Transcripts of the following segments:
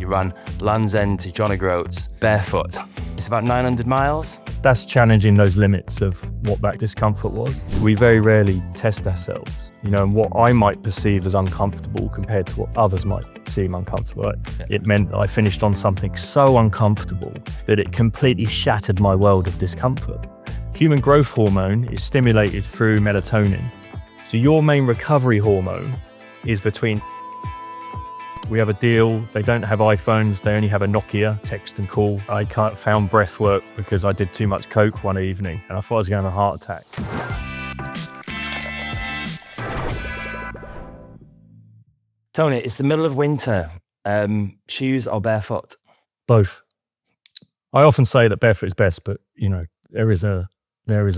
You ran Land's End to John O'Groats barefoot. It's about 900 miles. That's challenging those limits of what that discomfort was. We very rarely test ourselves, and what I might perceive as uncomfortable compared to what others might seem uncomfortable. Yeah. It meant that I finished on something so uncomfortable that it completely shattered my world of discomfort. Human growth hormone is stimulated through melatonin. So your main recovery hormone is between. We have a deal. They don't have iPhones. They only have a Nokia, text and call. I found breathwork because I did too much coke one evening and I thought I was going to have a heart attack. Tony, it's the middle of winter. Shoes or barefoot? Both. I often say that barefoot is best, but there is a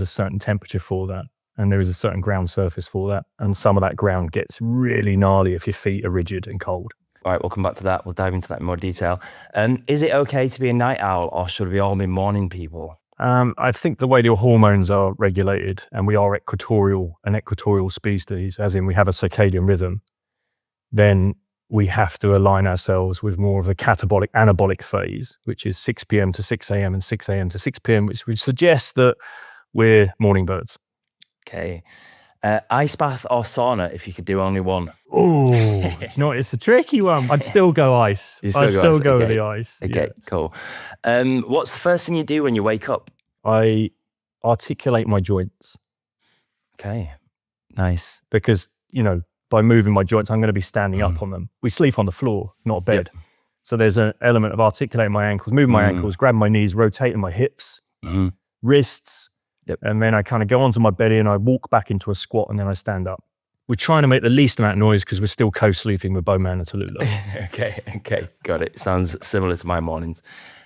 certain temperature for that, and there is a certain ground surface for that, and some of that ground gets really gnarly if your feet are rigid and cold. All right, we'll come back to that. We'll dive into that in more detail. Is it okay to be a night owl, or should we all be morning people? I think the way your hormones are regulated, and we are an equatorial species, as in we have a circadian rhythm, then we have to align ourselves with more of a catabolic anabolic phase, which is 6 p.m. to 6 a.m. and 6 a.m. to 6 p.m., which would suggest that we're morning birds. Okay. Ice bath or sauna if you could do only one? Oh, it's a tricky one. I'd still go ice. I'd still go with the ice. Okay, cool. What's the first thing you do when you wake up? I articulate my joints. Okay, nice. Because, by moving my joints, I'm going to be standing up on them. We sleep on the floor, not a bed. Yep. So there's an element of articulating my ankles, moving my ankles, grabbing my knees, rotating my hips, wrists. Yep. And then I kind of go onto my belly and I walk back into a squat and then I stand up. We're trying to make the least amount of noise because we're still co-sleeping with Bowman and Tallulah. Okay, got it. Sounds similar to my mornings.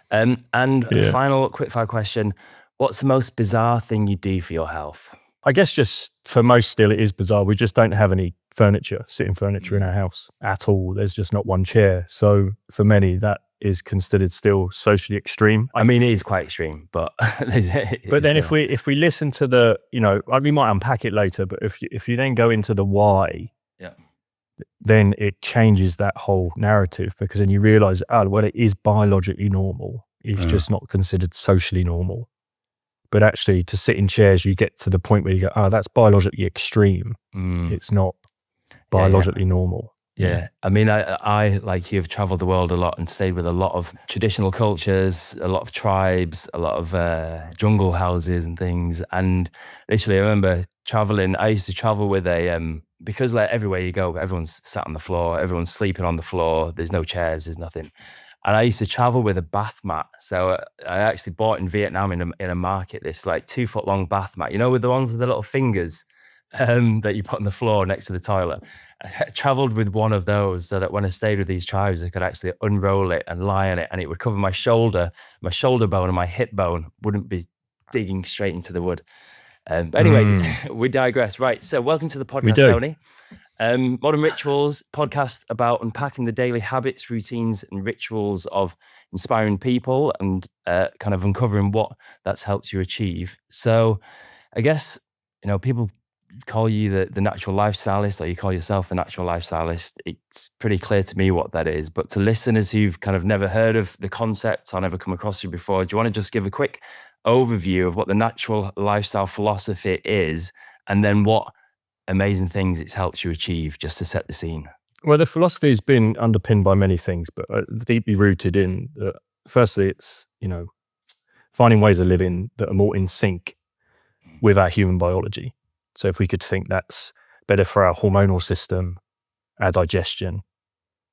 Final quickfire question. What's the most bizarre thing you do for your health? I guess just for most still it is bizarre. We just don't have any sitting furniture in our house at all. There's just not one chair. So for many, that is considered still socially extreme. I mean, it is quite extreme, but then if we listen to the, we might unpack it later, but if you then go into the why, then it changes that whole narrative, because then you realize, it is biologically normal. It's just not considered socially normal. But actually, to sit in chairs, you get to the point where you go, that's biologically extreme. It's not biologically normal. Yeah. I mean, I like you, have traveled the world a lot and stayed with a lot of traditional cultures, a lot of tribes, a lot of jungle houses and things. And literally, I remember traveling. I used to travel with because like everywhere you go, everyone's sat on the floor, everyone's sleeping on the floor. There's no chairs, there's nothing. And I used to travel with a bath mat. So I actually bought in Vietnam in a market this like 2 foot long bath mat, with the ones with the little fingers that you put on the floor next to the toilet. I traveled with one of those so that when I stayed with these tribes, I could actually unroll it and lie on it, and it would cover my shoulder bone and my hip bone wouldn't be digging straight into the wood. But anyway, we digress. Right. So welcome to the podcast, Tony. Modern Rituals, podcast about unpacking the daily habits, routines, and rituals of inspiring people and kind of uncovering what that's helped you achieve. So I guess, people call you the natural lifestylist, or you call yourself the natural lifestylist. It's pretty clear to me what that is. But to listeners who've kind of never heard of the concept or never come across you before, do you want to just give a quick overview of what the natural lifestyle philosophy is, and then what amazing things it's helped you achieve, just to set the scene? Well, the philosophy has been underpinned by many things, but deeply rooted in, firstly, it's, finding ways of living that are more in sync with our human biology. So if we could think that's better for our hormonal system, our digestion,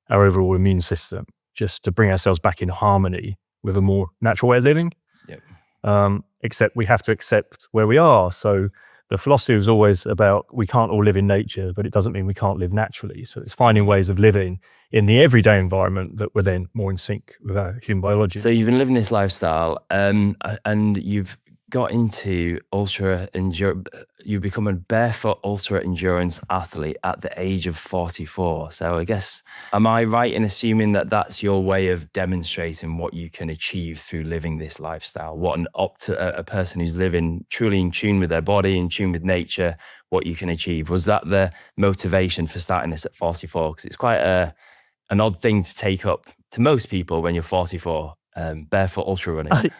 our overall immune system, just to bring ourselves back in harmony with a more natural way of living. Yep. Except we have to accept where we are. So the philosophy was always about, we can't all live in nature, but it doesn't mean we can't live naturally. So it's finding ways of living in the everyday environment that were then more in sync with our human biology. So you've been living this lifestyle, and you've got into you've become a barefoot ultra endurance athlete at the age of 44. So I guess, am I right in assuming that that's your way of demonstrating what you can achieve through living this lifestyle? What a person who's living truly in tune with their body, in tune with nature, what you can achieve. Was that the motivation for starting this at 44? Because it's quite an odd thing to take up to most people when you're 44, barefoot ultra running.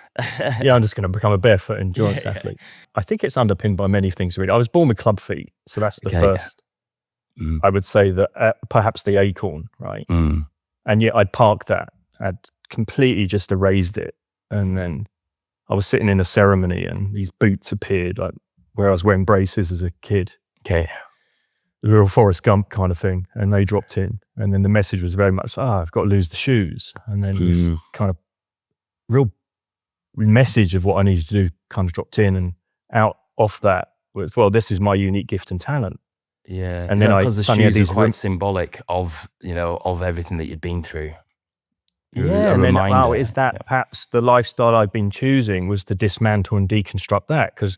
Yeah, I'm just going to become a barefoot endurance athlete. I think it's underpinned by many things, really. I was born with club feet, so that's the first. I would say that perhaps the acorn, right? And yet I'd parked that. I'd completely just erased it. And then I was sitting in a ceremony and these boots appeared, like where I was wearing braces as a kid. Okay. The real Forrest Gump kind of thing. And they dropped in. And then the message was very much, I've got to lose the shoes. And then this kind of real message of what I needed to do kind of dropped in, and out off that was, well, this is my unique gift and talent. Yeah. And then because the shoes are quite symbolic of, of everything that you'd been through. Yeah, and then, wow, is that perhaps the lifestyle I've been choosing was to dismantle and deconstruct that? Because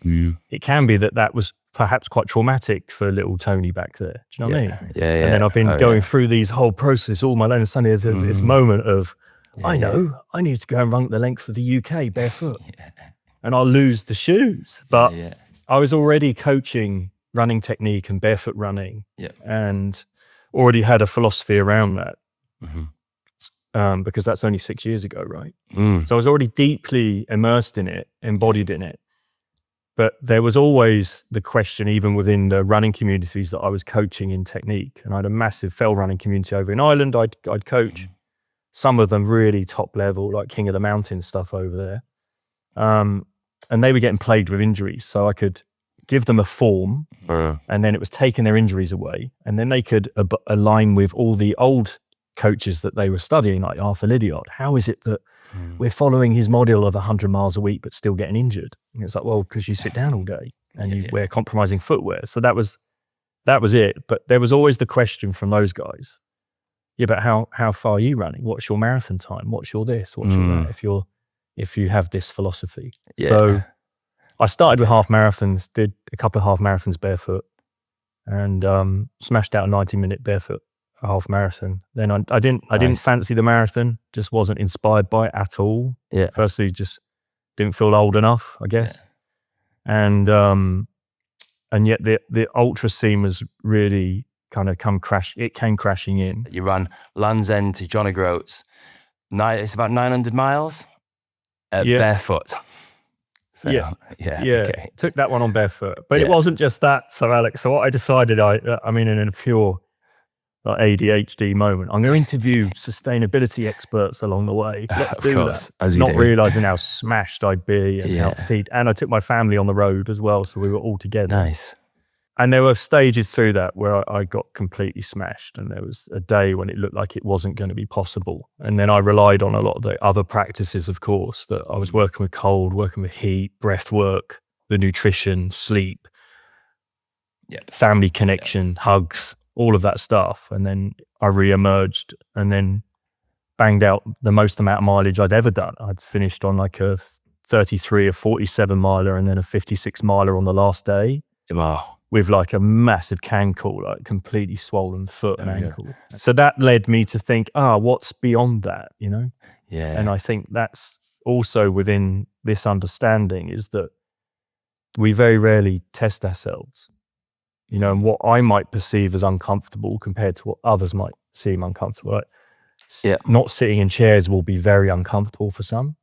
it can be that was perhaps quite traumatic for little Tony back there. Do you know what I mean? Yeah. And then I've been going through these whole process all my life, and suddenly there's this moment of, I need to go and run the length of the UK barefoot. And I'll lose the shoes. But I was already coaching running technique and barefoot running, and already had a philosophy around that. Because that's only 6 years ago, right? So I was already deeply immersed in it, embodied in it. But there was always the question, even within the running communities that I was coaching in technique. And I had a massive fell running community over in Ireland. I'd coach some of them really top level, like King of the Mountain stuff over there. And they were getting plagued with injuries. So I could give them a form, and then it was taking their injuries away. And then they could align with all the old coaches that they were studying, like Arthur Lydiard. How is it that we're following his model of 100 miles a week but still getting injured? And it's like, well, because you sit down all day and you wear compromising footwear. So that was it. But there was always the question from those guys, but how far are you running? What's your marathon time? What's your this? What's your that? If you have this philosophy. So I started with half marathons, did a couple of half marathons barefoot, and smashed out a 90-minute barefoot half marathon. Then I didn't fancy the marathon, just wasn't inspired by it at all. Firstly, just didn't feel old enough, I guess. And yet the ultra scene was really kind of came crashing in. You ran Land's End to John O'Groats. It's about 900 miles barefoot. So, okay. Took that one on barefoot, but it wasn't just that. So Alex, so what I decided, I mean, in a pure ADHD moment, I'm going to interview sustainability experts along the way. Let's do that. As you Not do. realizing how smashed I'd be and how fatigued. And I took my family on the road as well, so we were all together. Nice. And there were stages through that where I got completely smashed, and there was a day when it looked like it wasn't going to be possible. And then I relied on a lot of the other practices, of course, that I was working with cold, working with heat, breath work, the nutrition, sleep, family connection, hugs, all of that stuff. And then I re-emerged and then banged out the most amount of mileage I'd ever done. I'd finished on like a 33 or 47 miler and then a 56 miler on the last day. Wow. With like a massive cankle, like completely swollen foot and ankle. So that led me to think, what's beyond that, Yeah. And I think that's also within this understanding is that we very rarely test ourselves, and what I might perceive as uncomfortable compared to what others might seem uncomfortable. Like, not sitting in chairs will be very uncomfortable for some.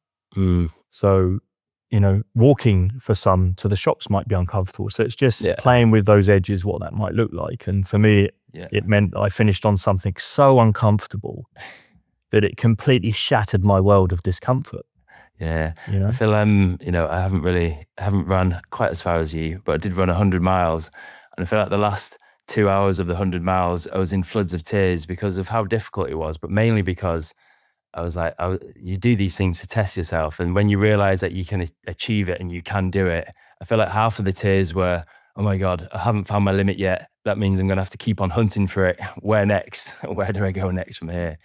So, walking for some to the shops might be uncomfortable. So it's just playing with those edges, what that might look like. And for me, it meant that I finished on something so uncomfortable that it completely shattered my world of discomfort. Yeah. I feel, I haven't run quite as far as you, but I did run 100 miles. And I feel like the last 2 hours of the 100 miles, I was in floods of tears because of how difficult it was, but mainly because I was like, you do these things to test yourself. And when you realize that you can achieve it and you can do it, I feel like half of the tears were, oh my God, I haven't found my limit yet. That means I'm going to have to keep on hunting for it. Where next? Where do I go next from here?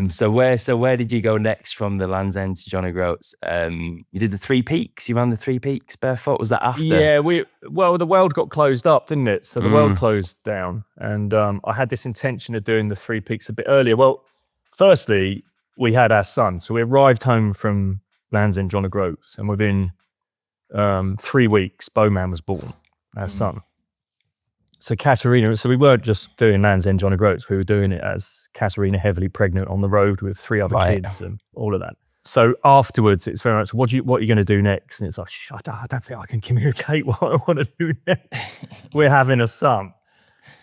So where did you go next from the Land's End to John O'Groats? You did the 3 Peaks. You ran the 3 Peaks barefoot. Was that after? Yeah, the world got closed up, didn't it? So the world closed down, and I had this intention of doing the 3 Peaks a bit earlier. Well, firstly, we had our son. So we arrived home from Land's End, John O'Groats, and within 3 weeks, Bowman was born, our son. So Katerina, so we weren't just doing Land's End John O'Groats, we were doing it as Katerina heavily pregnant on the road with 3 other kids and all of that. So afterwards, it's very much, what are you going to do next? And it's like, I don't think I can communicate what I want to do next. We're having a son.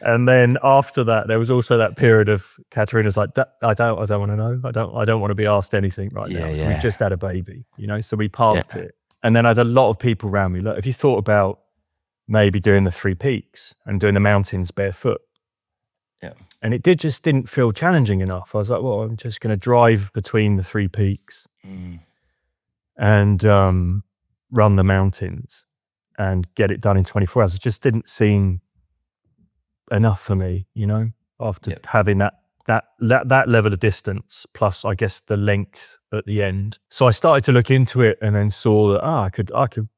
And then after that, there was also that period of Katerina's like, I don't want to know. I don't want to be asked anything right now. Yeah. We've just had a baby, so we parked it. And then I had a lot of people around me. Look, have you thought about maybe doing the 3 peaks and doing the mountains barefoot? Yeah. And it didn't feel challenging enough. I was like, well, I'm just going to drive between the 3 peaks and run the mountains and get it done in 24 hours. It just didn't seem enough for me, after having that level of distance, plus I guess the length at the end. So I started to look into it and then saw that, I could,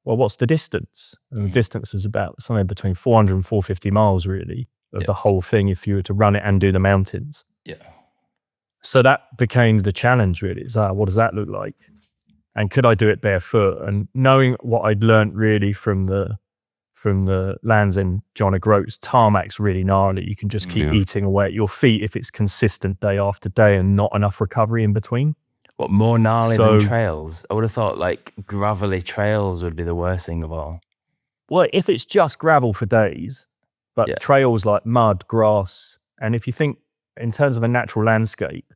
well, what's the distance? And the distance was about somewhere between 400 and 450 miles really of the whole thing if you were to run it and do the mountains. Yeah. So that became the challenge really. It's what does that look like? And could I do it barefoot? And knowing what I'd learnt really from the Land's End John O'Groats, tarmac's really gnarly. You can just keep eating away at your feet if it's consistent day after day and not enough recovery in between. What, more gnarly than trails? I would have thought like gravelly trails would be the worst thing of all. Well, if it's just gravel for days, but trails like mud, grass, and if you think in terms of a natural landscape,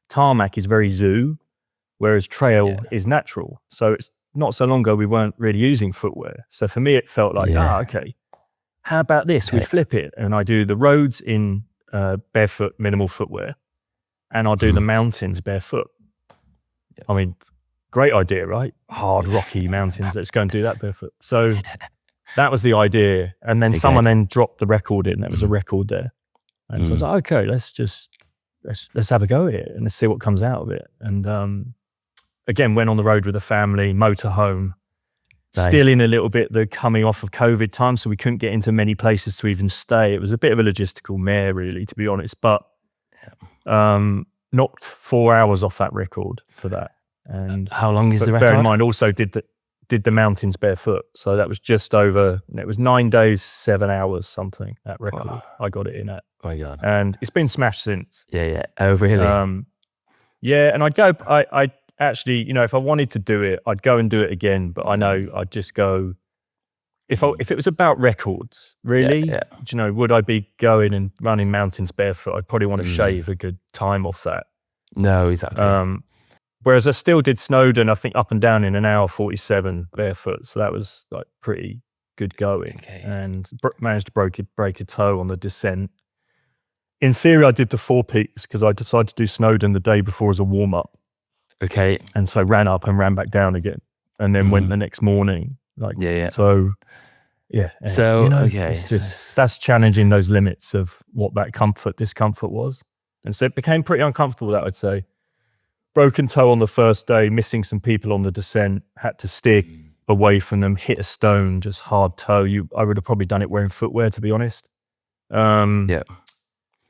tarmac is very zoo, whereas trail is natural. So it's not so long ago we weren't really using footwear. So for me, it felt like, okay, how about this? We flip it and I do the roads in barefoot minimal footwear and I'll do the mountains barefoot. I mean, great idea, right? Hard, rocky mountains. Let's go and do that barefoot. So that was the idea. And then someone then dropped the record in. There was a record there. And so I was like, okay, let's have a go at it and let's see what comes out of it. And again, went on the road with the family, motorhome, still in a little bit the coming off of COVID time, so we couldn't get into many places to even stay. It was a bit of a logistical mare, really, to be honest, but not 4 hours off that record for that. And how long is the record? Bear in mind, also did the mountains barefoot, so that was just over. It was 9 days, 7 hours, something. That record I got it in at. Oh my God! And it's been smashed since. Yeah. Oh really? Yeah, and I'd go. I actually, if I wanted to do it, I'd go and do it again. But I know I'd just go. If it was about records, really, would I be going and running mountains barefoot? I'd probably want to shave a good time off that. No, exactly. Whereas I still did Snowdon, I think up and down in an hour 47 barefoot. So that was like pretty good going, and managed to break a toe on the descent. In theory, I did the 4 peaks because I decided to do Snowdon the day before as a warm up. Okay. And so ran up and ran back down again, and then went the next morning. So it's just, that's challenging those limits of what that discomfort was. And so it became pretty uncomfortable, that I'd say. Broken toe on the first day, missing some people on the descent, had to steer away from them, hit a stone, just hard toe. I would have probably done it wearing footwear, to be honest. And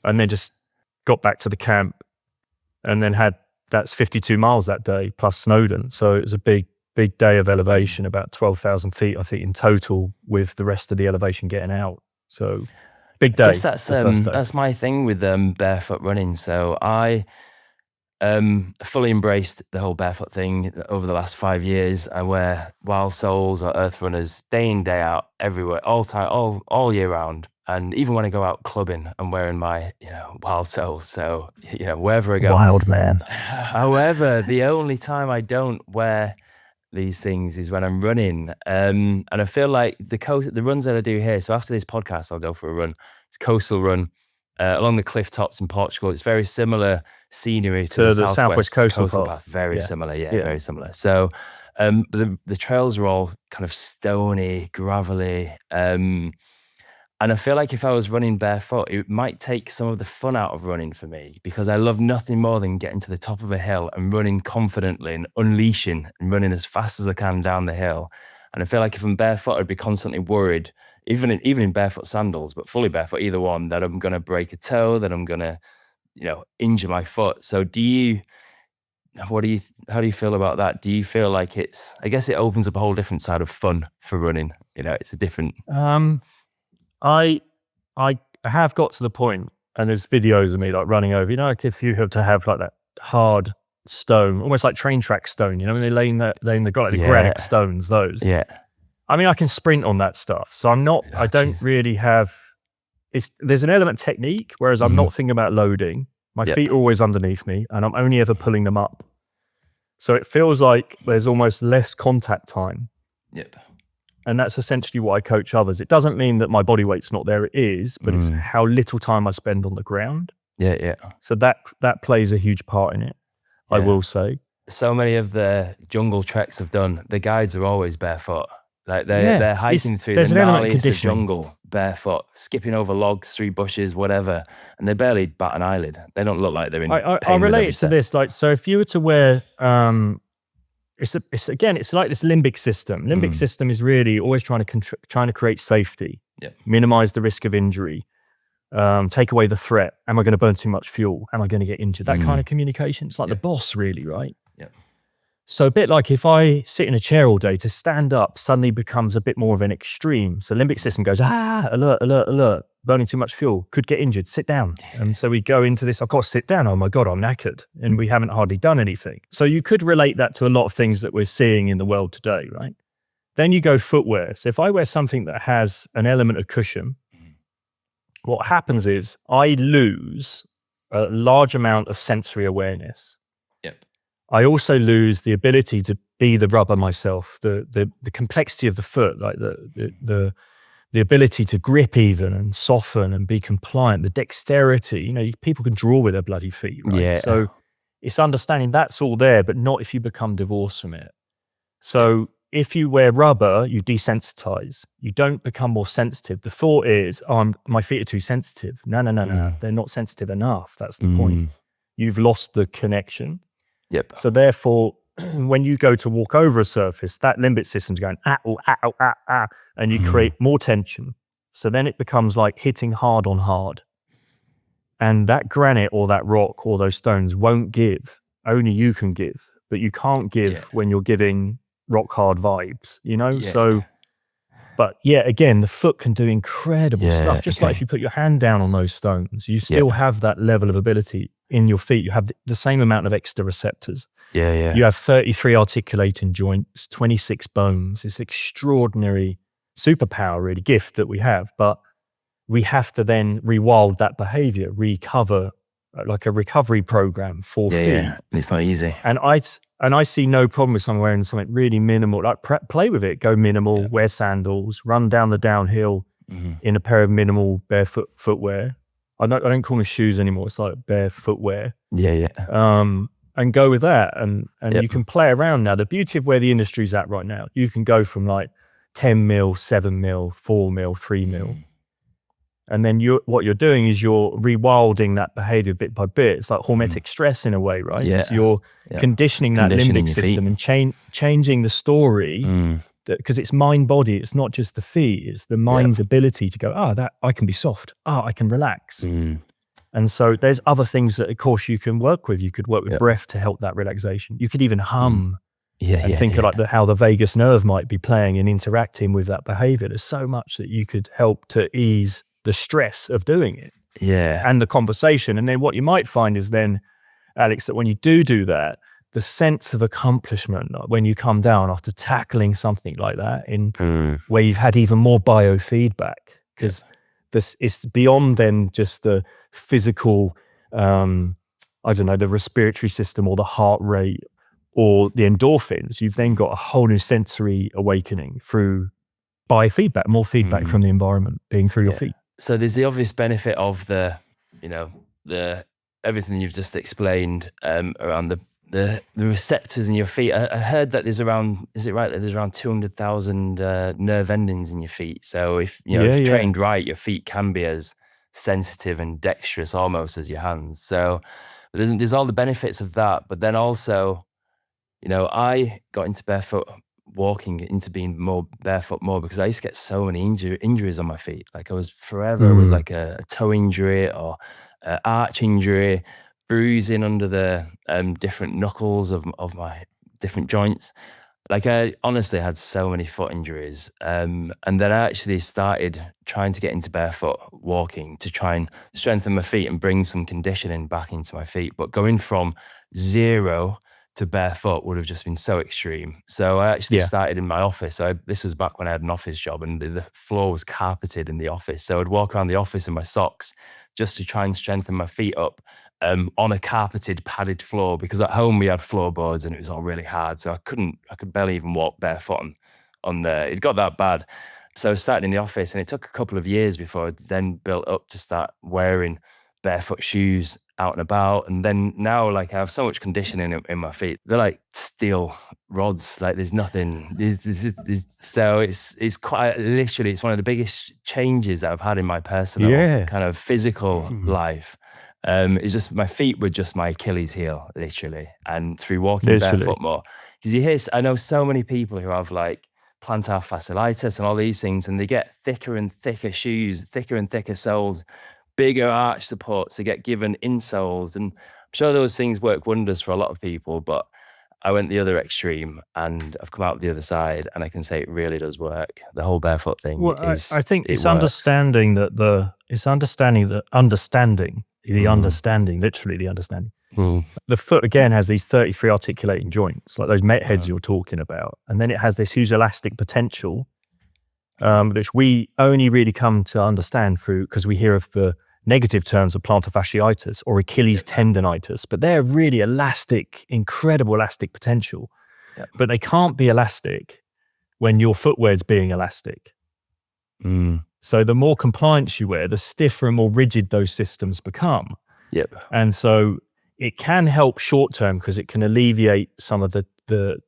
then just got back to the camp and then that's 52 miles that day plus Snowdon. So it was a big day of elevation, about 12,000 feet, I think, in total, with the rest of the elevation getting out. So big day. I guess that's my thing with barefoot running. So I fully embraced the whole barefoot thing over the last 5 years. I wear Wildsoles or Earth Runners day in, day out, everywhere, all year round. And even when I go out clubbing, I'm wearing my, Wildsoles. So, wherever I go. Wild man. However, the only time I don't wear these things is when I'm running. And I feel like the runs that I do here, so after this podcast, I'll go for a run. It's a coastal run along the cliff tops in Portugal. It's very similar scenery to the Southwest Coastal Path. Very similar, very similar. So the trails are all kind of stony, gravelly. And I feel like if I was running barefoot, it might take some of the fun out of running for me, because I love nothing more than getting to the top of a hill and running confidently and unleashing and running as fast as I can down the hill. And I feel like if I'm barefoot, I'd be constantly worried, even in barefoot sandals, but fully barefoot, either one, that I'm going to break a toe, that I'm going to, injure my foot. So how do you feel about that? Do you feel like I guess it opens up a whole different side of fun for running. It's a different... I I have got to the point, and there's videos of me like running over, like if you have to have like that hard stone, almost like train track stone, when they laying the got like the granite stones, those. Yeah. I mean, I can sprint on that stuff. So I don't really have, there's an element of technique, whereas I'm not thinking about loading. My feet are always underneath me and I'm only ever pulling them up. So it feels like there's almost less contact time. Yep. And that's essentially what I coach others. It doesn't mean that my body weight's not there, it is, but it's how little time I spend on the ground. Yeah. So that plays a huge part in it, I will say. So many of the jungle treks I've done, the guides are always barefoot. Like they're hiking through the gnarliest of jungle barefoot, skipping over logs, through bushes, whatever, and they barely bat an eyelid. They don't look like they're in pain. I relate it to this. Like, so if you were to wear, it's like this limbic system. Limbic system is really always trying to create safety, minimize the risk of injury, take away the threat. Am I going to burn too much fuel? Am I going to get injured? That kind of communication. It's like the boss, really, right? Yeah. So a bit like if I sit in a chair all day, to stand up suddenly becomes a bit more of an extreme. So limbic system goes, alert, alert, alert, burning too much fuel, could get injured, sit down. And so we go into this, I've got to sit down, oh my God, I'm knackered. And we haven't hardly done anything. So you could relate that to a lot of things that we're seeing in the world today, right? Then you go footwear. So if I wear something that has an element of cushion, what happens is I lose a large amount of sensory awareness. I also lose the ability to be the rubber myself, the complexity of the foot, like the ability to grip even and soften and be compliant, the dexterity. People can draw with their bloody feet, right? Yeah. So it's understanding that's all there, but not if you become divorced from it. So if you wear rubber, you desensitize. You don't become more sensitive. The thought is, my feet are too sensitive. No. They're not sensitive enough. That's the point. You've lost the connection. Yep. So therefore, when you go to walk over a surface, that limbic system's going, and you create more tension. So then it becomes like hitting hard on hard. And that granite or that rock or those stones won't give. Only you can give. But you can't give when you're giving rock hard vibes, So, but again, the foot can do incredible stuff. Just like if you put your hand down on those stones, you still have that level of ability in your feet. You have the same amount of exteroceptors. You have 33 articulating joints, 26 bones. It's extraordinary superpower, really, gift that we have. But we have to then rewild that behavior, recover, like a recovery program for feet. Yeah, it's not easy. And I see no problem with someone wearing something really minimal, like play with it, go minimal, wear sandals, run down the downhill in a pair of minimal barefoot footwear. I don't call them shoes anymore. It's like bare footwear. And go with that. And you can play around now. The beauty of where the industry's at right now, you can go from like 10 mil, 7 mil, 4 mil, 3 mil. And then what you're doing is you're rewilding that behavior bit by bit. It's like hormetic stress in a way, right? So you're conditioning that limbic system and changing the story, because it's mind body. It's not just the feet. It's the mind's ability to go, that I can be soft. I can relax. And so there's other things that, of course, you can work with. You could work with breath to help that relaxation. You could even hum and think of like how the vagus nerve might be playing and interacting with that behavior. There's so much that you could help to ease the stress of doing it and the conversation. And then what you might find is then, Alex, that when you do that, the sense of accomplishment, like when you come down after tackling something like that where you've had even more biofeedback, because this is beyond then just the physical, the respiratory system or the heart rate or the endorphins. You've then got a whole new sensory awakening through biofeedback, more feedback from the environment being through your feet. So there's the obvious benefit of the everything you've just explained around the receptors in your feet. I heard that is it right that there's around 200,000 nerve endings in your feet. So if if trained right, your feet can be as sensitive and dexterous almost as your hands. So there's all the benefits of that. But then also, I got into barefoot walking, into being more barefoot more because I used to get so many injuries on my feet. Like I was forever with like a toe injury or arch injury, bruising under the different knuckles of my different joints. Like I honestly had so many foot injuries. And then I actually started trying to get into barefoot walking to try and strengthen my feet and bring some conditioning back into my feet. But going from zero to barefoot would have just been so extreme. So I actually started in my office. This was back when I had an office job and the floor was carpeted in the office. So I'd walk around the office in my socks just to try and strengthen my feet up on a carpeted, padded floor, because at home we had floorboards and it was all really hard. So I could barely even walk barefoot on there. It got that bad. So I started in the office, and it took a couple of years before I then built up to start wearing barefoot shoes out and about. And then now, like, I have so much conditioning in my feet. They're like steel rods. Like there's nothing. So it's quite literally, it's one of the biggest changes that I've had in my personal kind of physical life. It's just my feet were just my Achilles heel, literally. And through walking barefoot more, because I know so many people who have like plantar fasciitis and all these things, and they get thicker and thicker shoes, thicker and thicker soles, bigger arch supports. They get given insoles, and I'm sure those things work wonders for a lot of people. But I went the other extreme, and I've come out the other side, and I can say it really does work. The whole barefoot thing. Well, I think it's understanding literally the understanding. The foot again has these 33 articulating joints, like those met heads you're talking about, and then it has this huge elastic potential, which we only really come to understand through, because we hear of the negative terms of plantar fasciitis or Achilles tendonitis, but they're really elastic, incredible elastic potential. But they can't be elastic when your footwear is being elastic. So the more compliance you wear, the stiffer and more rigid those systems become. And so it can help short term because it can alleviate some of the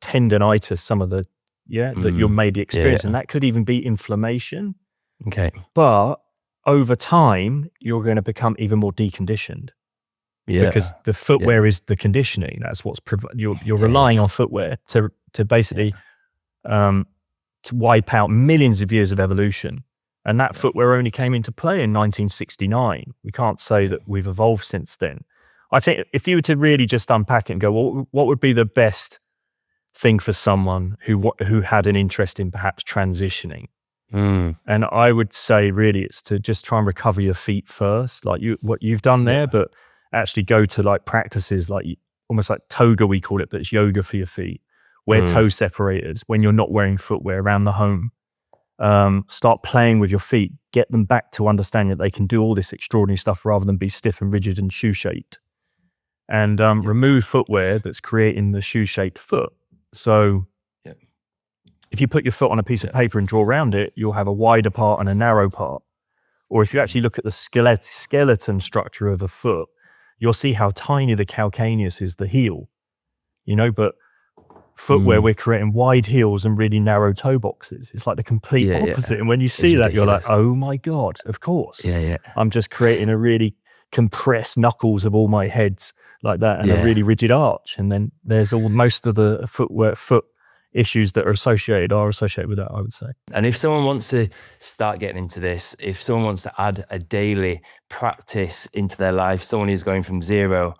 tendonitis, some of the that you're maybe experiencing. That could even be inflammation. But over time, you're going to become even more deconditioned. Because the footwear is the conditioning. That's what's you're relying on footwear to basically to wipe out millions of years of evolution. And that footwear only came into play in 1969. We can't say that we've evolved since then. I think if you were to really just unpack it and go, well, what would be the best thing for someone who had an interest in perhaps transitioning? And I would say really it's to just try and recover your feet first, like what you've done there, but actually go to like practices like almost like toga, we call it, but it's yoga for your feet. Wear toe separators when you're not wearing footwear around the home. Start playing with your feet, get them back to understanding that they can do all this extraordinary stuff rather than be stiff and rigid and shoe-shaped. And remove footwear that's creating the shoe-shaped foot. So if you put your foot on a piece of paper and draw around it, you'll have a wider part and a narrow part. Or if you actually look at the skeleton structure of a foot, you'll see how tiny the calcaneus is, the heel. But footwear, we're creating wide heels and really narrow toe boxes. It's like the complete opposite. And when you see that, you're like, oh my God, of course. I'm just creating a really compressed knuckles of all my heads like that and a really rigid arch. And then there's most of the foot issues that are associated with that, I would say. And if someone wants to start getting into this, if someone wants to add a daily practice into their life, someone who's going from zero,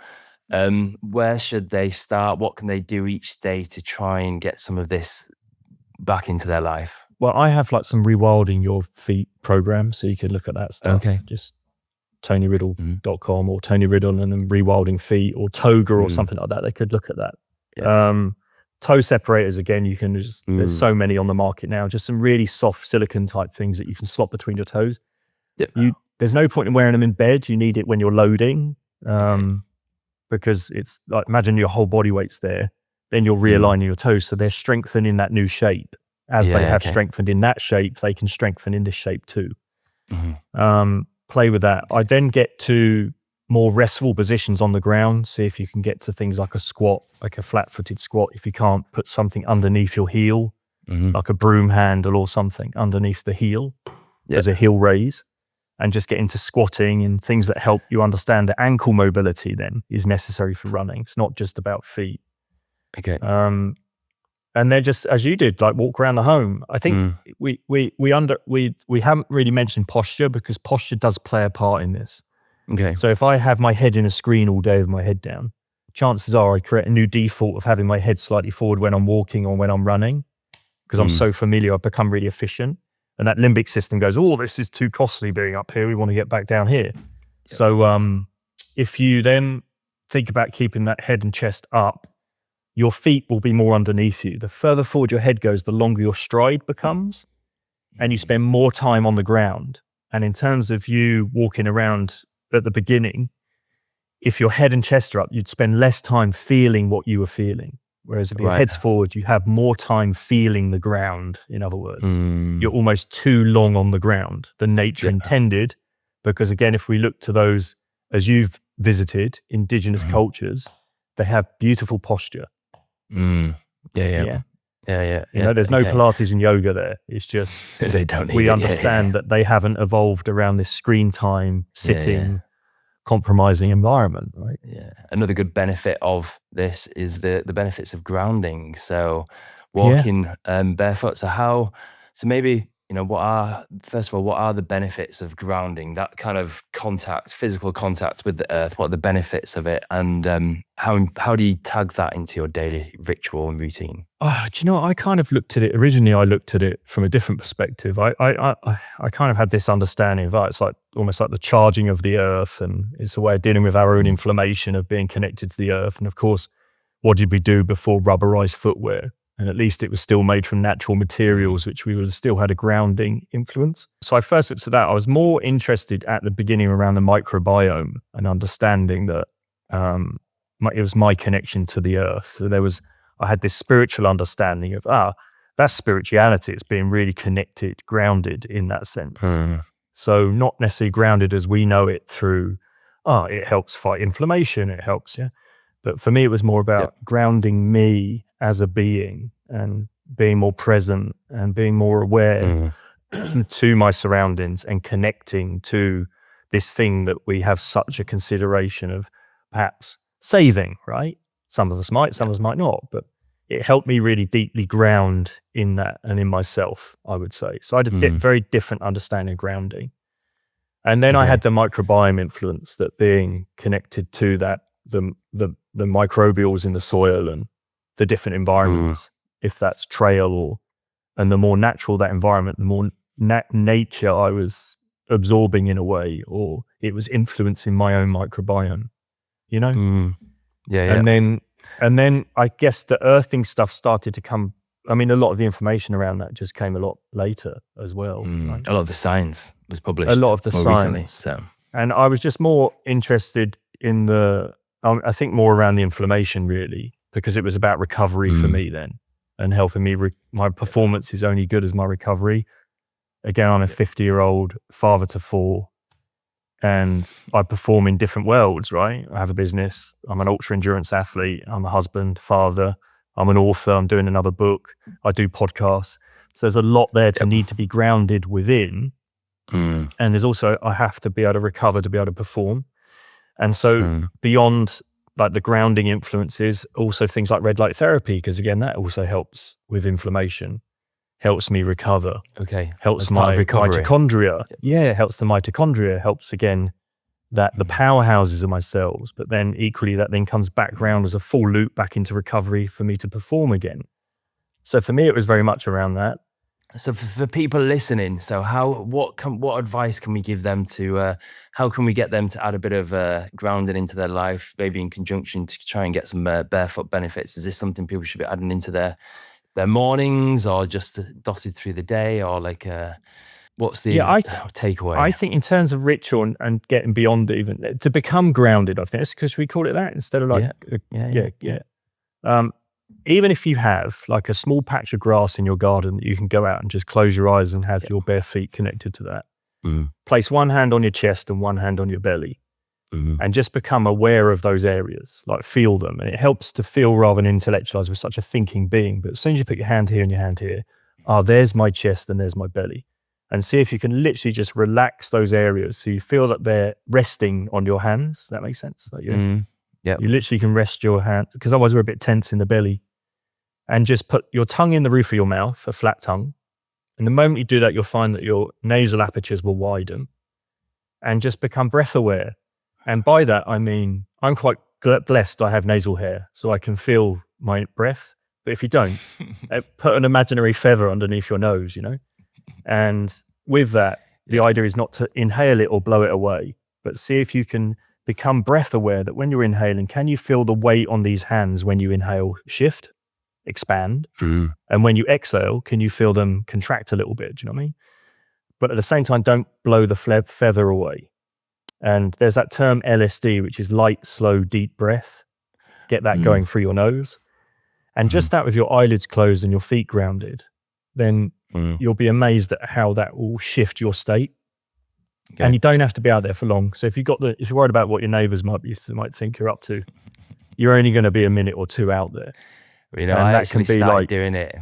where should they start? What can they do each day to try and get some of this back into their life? Well, I have like some rewilding your feet programs, so you can look at that stuff. Just TonyRiddle.com or Tony Riddle and then rewilding feet or toga or something like that. They could look at that. Toe separators, again, you can just, there's so many on the market now, just some really soft silicone type things that you can slot between your toes. There's no point in wearing them in bed. You need it when you're loading, because it's like, imagine your whole body weight's there, then you're realigning your toes. So they're strengthening that new shape. As they have strengthened in that shape, they can strengthen in this shape too. Play with that. I then get to more restful positions on the ground. See if you can get to things like a squat, like a flat-footed squat. If you can't, put something underneath your heel, like a broom handle or something underneath the heel as a heel raise, and just get into squatting and things that help you understand that ankle mobility then is necessary for running. It's not just about feet. And then just as you did, like walk around the home. I think we haven't really mentioned posture, because posture does play a part in this. So if I have my head in a screen all day with my head down, chances are I create a new default of having my head slightly forward when I'm walking or when I'm running, because I'm so familiar, I've become really efficient. And that limbic system goes, oh, this is too costly being up here. We want to get back down here. Yep. So if you then think about keeping that head and chest up, your feet will be more underneath you. The further forward your head goes, the longer your stride becomes, and you spend more time on the ground. And in terms of you walking around at the beginning, if your head and chest are up, you'd spend less time feeling what you were feeling. Whereas if your head's forward, you have more time feeling the ground, in other words. You're almost too long on the ground than nature intended. Because again, if we look to those, as you've visited, indigenous cultures, they have beautiful posture. Yeah. You know, there's no Pilates and yoga there. It's just, they don't need we understand that they haven't evolved around this screen time, sitting, compromising environment, right? Yeah. Another good benefit of this is the benefits of grounding. So walking barefoot. So maybe, you know, what are the benefits of grounding? That kind of contact, physical contact with the earth, what are the benefits of it? And how do you tag that into your daily ritual and routine? Oh, do you know, I kind of looked at it, originally I looked at it from a different perspective. I kind of had this understanding of, it's like almost like the charging of the earth, and it's a way of dealing with our own inflammation of being connected to the earth. And of course, what did we do before rubberized footwear? And at least it was still made from natural materials, which we would have still had a grounding influence. So I first looked at that. I was more interested at the beginning around the microbiome and understanding that it was my connection to the earth. So I had this spiritual understanding of, that's spirituality. It's being really connected, grounded in that sense. So not necessarily grounded as we know it through, it helps fight inflammation, it helps, But for me, it was more about grounding me as a being and being more present and being more aware to my surroundings and connecting to this thing that we have such a consideration of perhaps saving, right? Some of us might, some of us might not, but it helped me really deeply ground in that and in myself, I would say. So I had a very different understanding of grounding. And then I had the microbiome influence, that being connected to that, the microbials in the soil and the different environments, if that's trail and the more natural that environment, the more nature I was absorbing in a way, or it was influencing my own microbiome, you know? And then I guess the earthing stuff started to come. I mean, a lot of the information around that just came a lot later as well. Right? A lot of the science was published. A lot of the science. Recently, and I was just more interested in I think more around the inflammation really, because it was about recovery for me then, and helping me. My performance is only good as my recovery. Again, I'm a 50-year-old father to 4, and I perform in different worlds, right? I have a business. I'm an ultra endurance athlete. I'm a husband, father. I'm an author. I'm doing another book. I do podcasts. So there's a lot there to need to be grounded within. And there's also, I have to be able to recover to be able to perform. And so beyond like the grounding influences, also things like red light therapy, because again, that also helps with inflammation, helps me recover. Okay. Helps my mitochondria. Yeah, helps the mitochondria, helps again that the powerhouses of my cells, but then equally that then comes back round as a full loop back into recovery for me to perform again. So for me, it was very much around that. So for people listening, so what advice can we give them to, how can we get them to add a bit of grounding into their life, maybe in conjunction to try and get some barefoot benefits? Is this something people should be adding into their mornings, or just dotted through the day, or like what's the takeaway? I think in terms of ritual and getting beyond even to become grounded, I think it's because we call it that instead of like even if you have like a small patch of grass in your garden that you can go out and just close your eyes and have your bare feet connected to that. Place one hand on your chest and one hand on your belly, and just become aware of those areas, like feel them. And it helps to feel rather than intellectualize with such a thinking being. But as soon as you put your hand here and your hand here, there's my chest and there's my belly. And see if you can literally just relax those areas so you feel that they're resting on your hands. Does that make sense? Like you literally can rest your hand, because otherwise we're a bit tense in the belly. And just put your tongue in the roof of your mouth, a flat tongue. And the moment you do that, you'll find that your nasal apertures will widen and just become breath aware. And by that, I mean, I'm quite blessed I have nasal hair, so I can feel my breath. But if you don't, put an imaginary feather underneath your nose, And with that, the idea is not to inhale it or blow it away, but see if you can become breath aware that when you're inhaling, can you feel the weight on these hands when you inhale shift, expand? And when you exhale, can you feel them contract a little bit? Do you know what I mean? But at the same time, don't blow the feather away. And there's that term LSD, which is light, slow, deep breath. Get that going through your nose. And just that with your eyelids closed and your feet grounded, then you'll be amazed at how that will shift your state. Okay. And you don't have to be out there for long. So if you're worried about what your neighbors might think you're up to, you're only going to be a minute or two out there. I actually started doing it.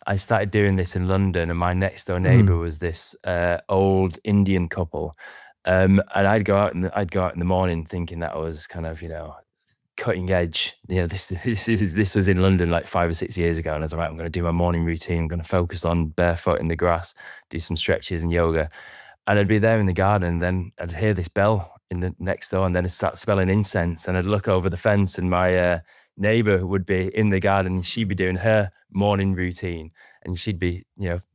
I started doing this in London, and my next door neighbor was this old Indian couple. And I'd go out in the morning thinking that I was kind of, cutting edge. This was in London like 5 or 6 years ago, and I was like, I'm going to do my morning routine. I'm going to focus on barefoot in the grass, do some stretches and yoga. And I'd be there in the garden, and then I'd hear this bell in the next door, and then I'd start smelling incense, and I'd look over the fence, and my neighbor would be in the garden, and she'd be doing her morning routine, and she'd be,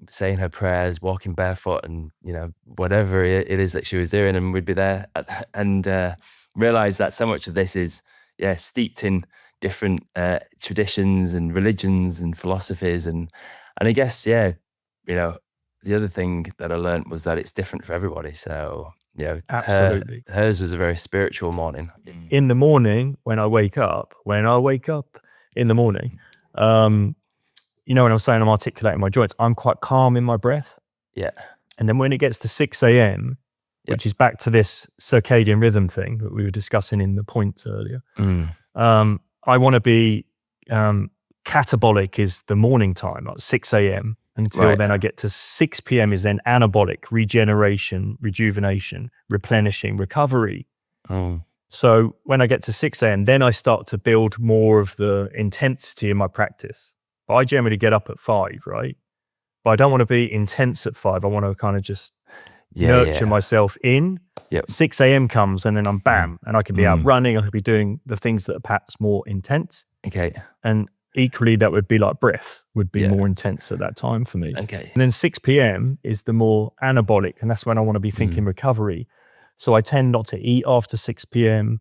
saying her prayers, walking barefoot, and, whatever it is that she was doing, and we'd be there and realize that so much of this is, steeped in different traditions and religions and philosophies. And I guess, the other thing that I learned was that it's different for everybody. So, absolutely. Hers was a very spiritual morning. In the morning, when I wake up in the morning, when I was saying I'm articulating my joints, I'm quite calm in my breath. Yeah. And then when it gets to 6 a.m., which is back to this circadian rhythm thing that we were discussing in the points earlier, I want to be catabolic is the morning time, like 6 a.m. Until then I get to 6 p.m. is then anabolic, regeneration, rejuvenation, replenishing, recovery. So when I get to 6 a.m., then I start to build more of the intensity in my practice. But I generally get up at 5, right? But I don't want to be intense at 5. I want to kind of just nurture myself in. 6 a.m. comes and then I'm bam. And I could be out running. I could be doing the things that are perhaps more intense. Okay. And equally, that would be like breath would be more intense at that time for me. Okay. And then 6 p.m. is the more anabolic, and that's when I want to be thinking recovery. So I tend not to eat after 6 p.m.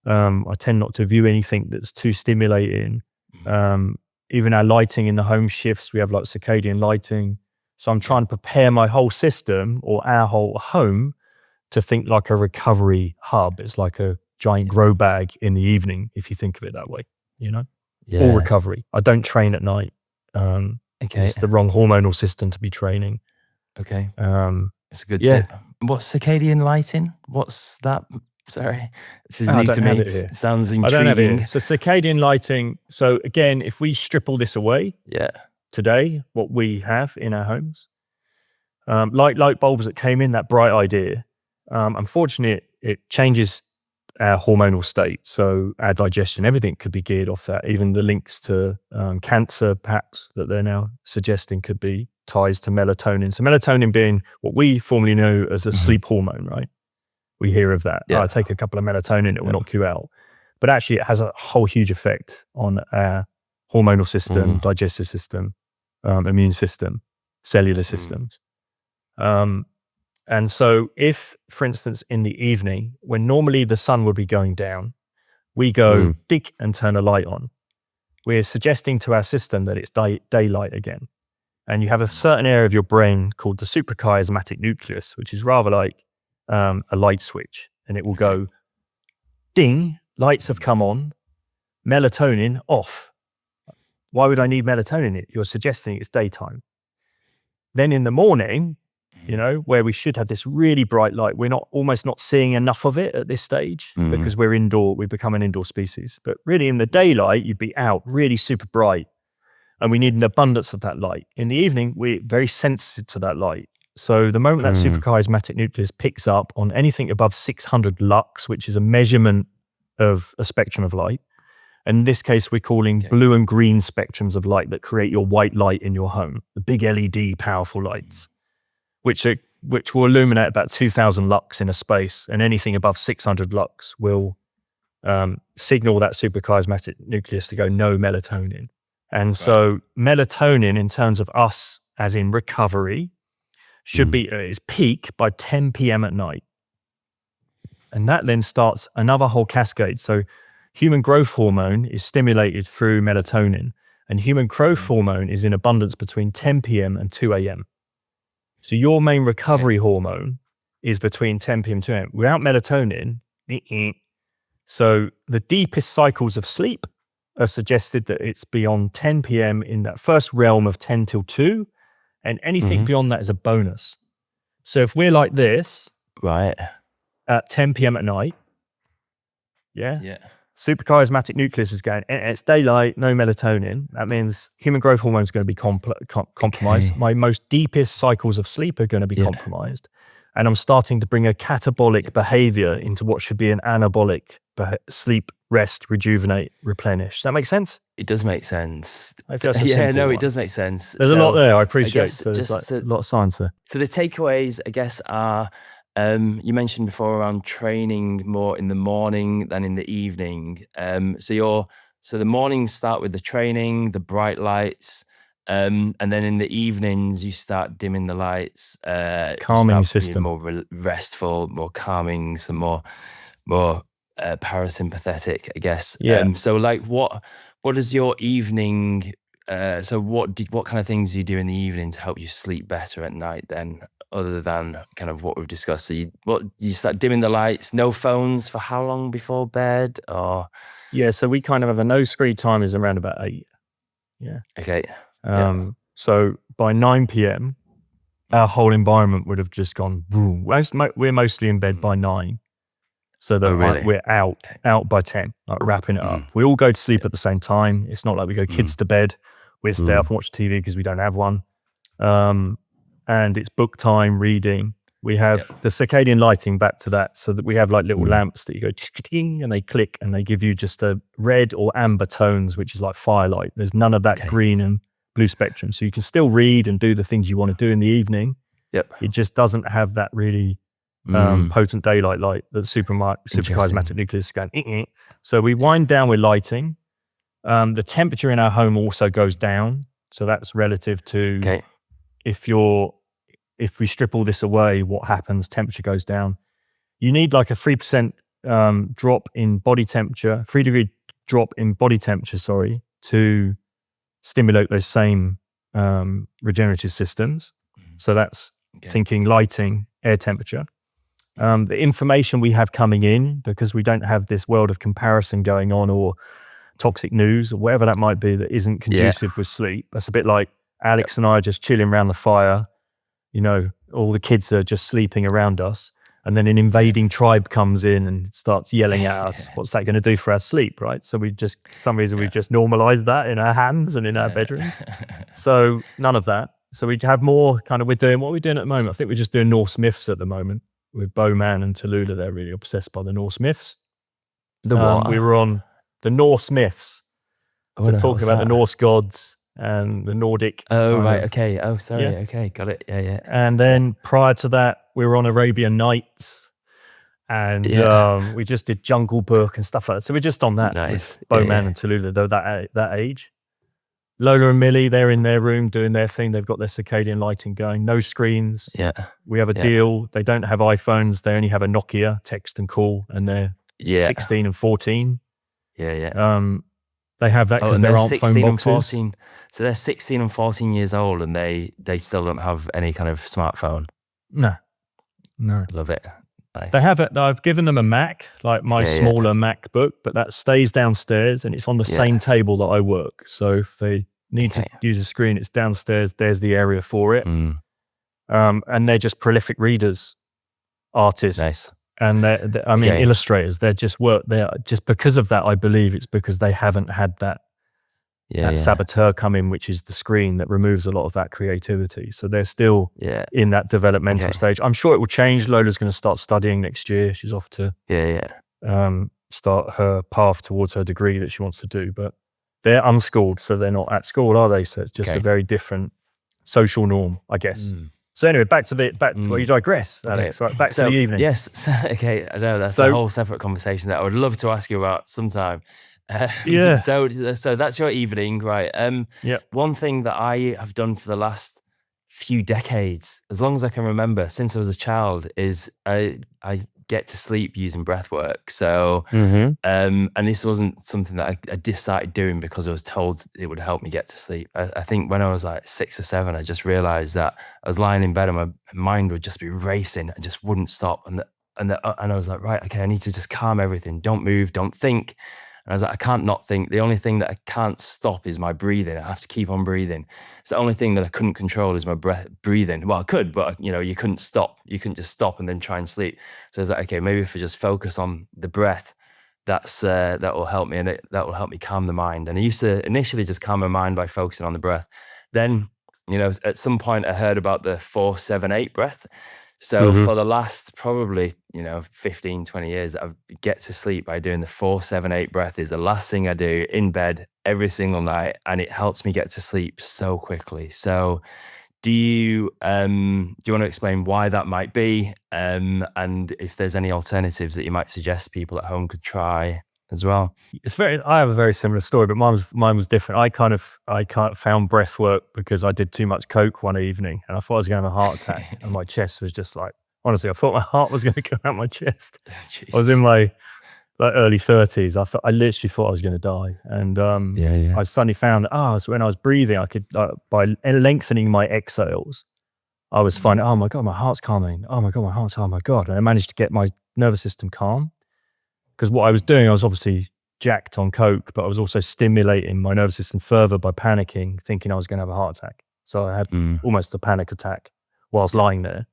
I tend not to view anything that's too stimulating. Even our lighting in the home shifts, we have like circadian lighting. So I'm trying to prepare my whole system or our whole home to think like a recovery hub. It's like a giant grow bag in the evening, if you think of it that way, all recovery. I don't train at night. It's the wrong hormonal system to be training. Okay. It's a good tip. What's circadian lighting? What's that? Sorry. This is new to me. It sounds intriguing. I don't have it here. So circadian lighting. So again, if we strip all this away today, what we have in our homes, like light bulbs that came in, that bright idea, unfortunately, it changes our hormonal state. So our digestion, everything could be geared off that. Even the links to cancer perhaps that they're now suggesting could be ties to melatonin. So melatonin being what we formerly know as a sleep hormone, right? We hear of that. I take a couple of melatonin, it will knock you out. But actually it has a whole huge effect on our hormonal system, digestive system, immune system, cellular systems. And so if, for instance, in the evening, when normally the sun would be going down, we go dig and turn a light on. We're suggesting to our system that it's daylight again. And you have a certain area of your brain called the suprachiasmatic nucleus, which is rather like a light switch. And it will go, ding, lights have come on, melatonin off. Why would I need melatonin? You're suggesting it's daytime. Then in the morning, where we should have this really bright light, we're almost not seeing enough of it at this stage because we're indoor, we've become an indoor species. But really in the daylight, you'd be out really super bright and we need an abundance of that light. In the evening, we're very sensitive to that light. So the moment that suprachiasmatic nucleus picks up on anything above 600 lux, which is a measurement of a spectrum of light, and in this case, we're calling blue and green spectrums of light that create your white light in your home, the big LED powerful lights, which will illuminate about 2000 lux in a space, and anything above 600 lux will signal that superchiasmatic nucleus to go no melatonin. And so melatonin, in terms of us as in recovery, should be its peak by 10 p.m. at night. And that then starts another whole cascade. So human growth hormone is stimulated through melatonin, and human growth hormone is in abundance between 10 p.m. and 2 a.m. So your main recovery hormone is between 10 p.m. and 2 a.m. Without melatonin, so the deepest cycles of sleep are suggested that it's beyond 10 p.m. in that first realm of 10 till 2, and anything beyond that is a bonus. So if we're like this, at 10 p.m. at night, superchiasmatic nucleus is going, it's daylight, no melatonin. That means human growth hormone is going to be compromised. My most deepest cycles of sleep are going to be compromised. And I'm starting to bring a catabolic behavior into what should be an anabolic sleep, rest, rejuvenate, replenish. Does that make sense? It does make sense. It does make sense. There's a lot there, I appreciate. So there's a lot of science there. So the takeaways, I guess, are, you mentioned before around training more in the morning than in the evening. So the mornings start with the training, the bright lights, and then in the evenings you start dimming the lights. Calming system. More restful, more calming, some more parasympathetic, I guess. So like what is your evening? So what kind of things do you do in the evening to help you sleep better at night then, other than kind of what we've discussed? So you start dimming the lights, no phones for how long before bed? Or so we kind of have a no screen time is around about 8. Okay. So by 9 p.m. our whole environment would have just gone boom. We're mostly in bed by 9. So that we're out by 10, like wrapping it up. We all go to sleep at the same time. It's not like we go kids to bed. We stay up and watch TV because we don't have one. And it's book time, reading. We have the circadian lighting, back to that, so that we have like little lamps that you go and they click and they give you just a red or amber tones, which is like firelight. There's none of that green and blue spectrum. So you can still read and do the things you want to do in the evening. It just doesn't have that really potent daylight light that superchiasmatic nucleus is going. So we wind down with lighting. The temperature in our home also goes down. So that's relative to if we strip all this away, what happens? Temperature goes down. You need like a 3% drop in body temperature, 3 degree drop in body temperature, to stimulate those same regenerative systems. So that's thinking lighting, air temperature. The information we have coming in, because we don't have this world of comparison going on, or toxic news or whatever that might be, that isn't conducive with sleep. That's a bit like Alex and I are just chilling around the fire. All the kids are just sleeping around us, and then an invading tribe comes in and starts yelling at us. What's that going to do for our sleep, right? So we just, for some reason, we've just normalized that in our hands and in our bedrooms. So none of that. So we have more kind of, what we're doing at the moment. I think we're just doing Norse myths at the moment with Bowman and Tallulah. They're really obsessed by the Norse myths. We were on the Norse myths. So talking about the Norse gods and the Nordic. Okay. Oh, sorry. Yeah. Okay, got it. Yeah. And then prior to that, we were on Arabian Nights, and we just did Jungle Book and stuff like that. So we're just on that. Nice. Bowman and Tallulah, though that age. Lola and Millie, they're in their room doing their thing. They've got their circadian lighting going. No screens. Yeah. We have a deal. They don't have iPhones. They only have a Nokia, text and call, and they're 16 and 14. Yeah. They have that because there aren't phone boxes. 14. So they're 16 and 14 years old, and they still don't have any kind of smartphone. No. Love it. Nice. They have it. I've given them a Mac, like my smaller MacBook, but that stays downstairs and it's on the same table that I work. So if they need to use a screen, it's downstairs. There's the area for it. And they're just prolific readers, artists. Nice. And illustrators. They're just because of that. I believe it's because they haven't had that saboteur come in, which is the screen, that removes a lot of that creativity. So they're still in that developmental stage. I'm sure it will change. Lola's going to start studying next year. She's off to start her path towards her degree that she wants to do. But they're unschooled, so they're not at school, are they? So it's just a very different social norm, I guess. So anyway, back to well, you digress, Okay. Alex. Right, back to the evening. Yes. Okay. I know that's a whole separate conversation that I would love to ask you about sometime. Yeah. So that's your evening, right? Yeah. One thing that I have done for the last few decades, as long as I can remember, since I was a child, is I get to sleep using breath work. So, and this wasn't something that I just started doing because I was told it would help me get to sleep. I think when I was like 6 or 7, I just realized that I was lying in bed and my mind would just be racing and just wouldn't stop. And I was like, right, okay, I need to just calm everything. Don't move, don't think. And I was like, I can't not think. The only thing that I can't stop is my breathing. I have to keep on breathing. It's the only thing that I couldn't control is my breathing. Well, I could, but you couldn't stop. You couldn't just stop and then try and sleep. So I was like, okay, maybe if I just focus on the breath, that will help me, and that will help me calm the mind. And I used to initially just calm my mind by focusing on the breath. Then, at some point I heard about the 4-7-8 breath. So for the last probably, 15, 20 years, I get to sleep by doing the 4-7-8 breath. Is the last thing I do in bed every single night. And it helps me get to sleep so quickly. So do you want to explain why that might be? And if there's any alternatives that you might suggest people at home could try as well? I have a very similar story, but mine was different. I kind of found breath work because I did too much coke one evening and I thought I was going to have a heart attack and my chest was just like, honestly, I thought my heart was going to go out my chest. I was in my early 30s. I literally thought I was going to die. And I suddenly found that, so when I was breathing, I could, by lengthening my exhales, I was finding, oh my God, my heart's calming. Oh my God. And I managed to get my nervous system calm. Because what I was doing, I was obviously jacked on coke, but I was also stimulating my nervous system further by panicking, thinking I was going to have a heart attack. So I had almost a panic attack whilst lying there.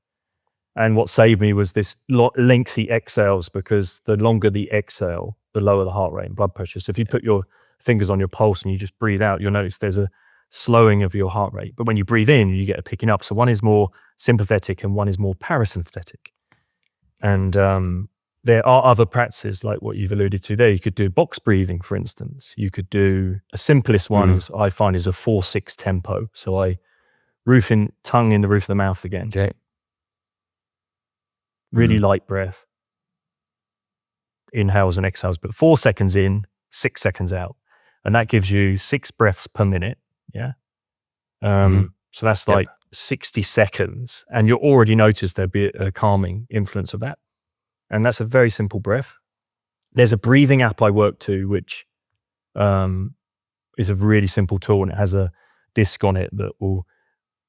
And what saved me was this lengthy exhales, because the longer the exhale, the lower the heart rate and blood pressure. So if you put your fingers on your pulse and you just breathe out, you'll notice there's a slowing of your heart rate. But when you breathe in, you get a picking up. So one is more sympathetic and one is more parasympathetic. And there are other practices like what you've alluded to there. You could do box breathing, for instance. You could do a simplest one I find is a 4-6 tempo. So I tongue in the roof of the mouth again. Okay. Really light breath. Inhales and exhales, but 4 seconds in, 6 seconds out. And that gives you 6 breaths per minute. Yeah. So that's like 60 seconds. And you'll already notice there'll be a calming influence of that. And that's a very simple breath. There's a breathing app I work to, which is a really simple tool, and it has a disc on it that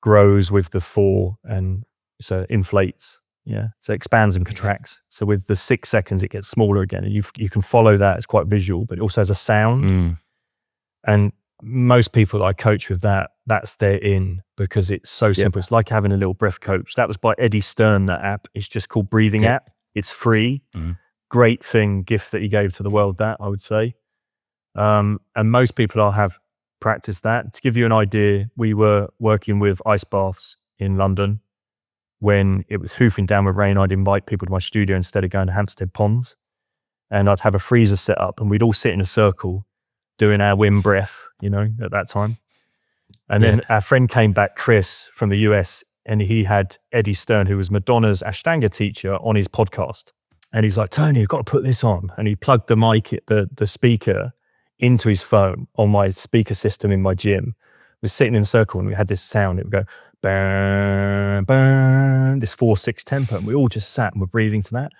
grows with the 4, and so it inflates. Yeah, so it expands and contracts. So with the 6 seconds, it gets smaller again, and you can follow that. It's quite visual, but it also has a sound. And most people that I coach with that's their in, because it's so simple. It's like having a little breath coach. That was by Eddie Stern, that app. It's just called Breathing App. It's free. Great gift that he gave to the world, that I would say. And most people I have practiced that. To give you an idea, we were working with ice baths in London. When it was hoofing down with rain, I'd invite people to my studio instead of going to Hampstead Ponds. And I'd have a freezer set up and we'd all sit in a circle doing our Wim breath, at that time. And then our friend came back, Chris, from the US, and he had Eddie Stern, who was Madonna's Ashtanga teacher, on his podcast. And he's like, Tony, you've got to put this on. And he plugged the mic, the speaker, into his phone on my speaker system in my gym. We're sitting in a circle and we had this sound. It would go, bang, bang, this 4-6 tempo. And we all just sat and were breathing to that.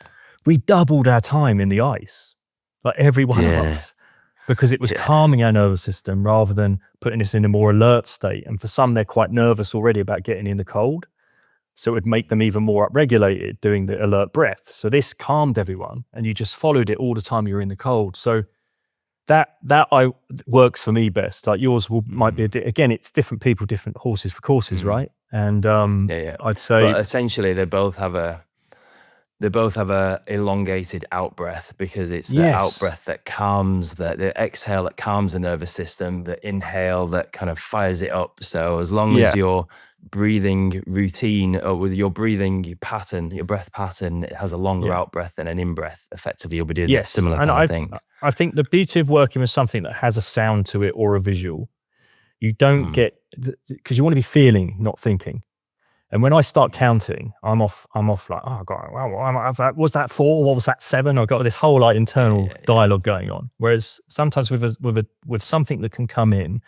We doubled our time in the ice, like every one of us, because it was calming our nervous system rather than putting us in a more alert state. And for some, they're quite nervous already about getting in the cold. So it would make them even more upregulated doing the alert breath. So this calmed everyone and you just followed it all the time you were in the cold. So that works for me best. Like yours might be, again, it's different people, different horses for courses, right? And I'd say... But essentially they both have a elongated out breath, because it's the out breath that calms the exhale that calms the nervous system, the inhale that kind of fires it up. So as long as your breathing routine, or with your breathing pattern, your breath pattern, it has a longer out breath than an in breath, effectively you'll be doing a similar kind of thing. I think the beauty of working with something that has a sound to it or a visual, you don't get, because you want to be feeling, not thinking. And when I start counting, I'm off like, oh God, was that 4? What was that 7? I've got this whole like internal dialogue going on. Whereas sometimes with something that can come in,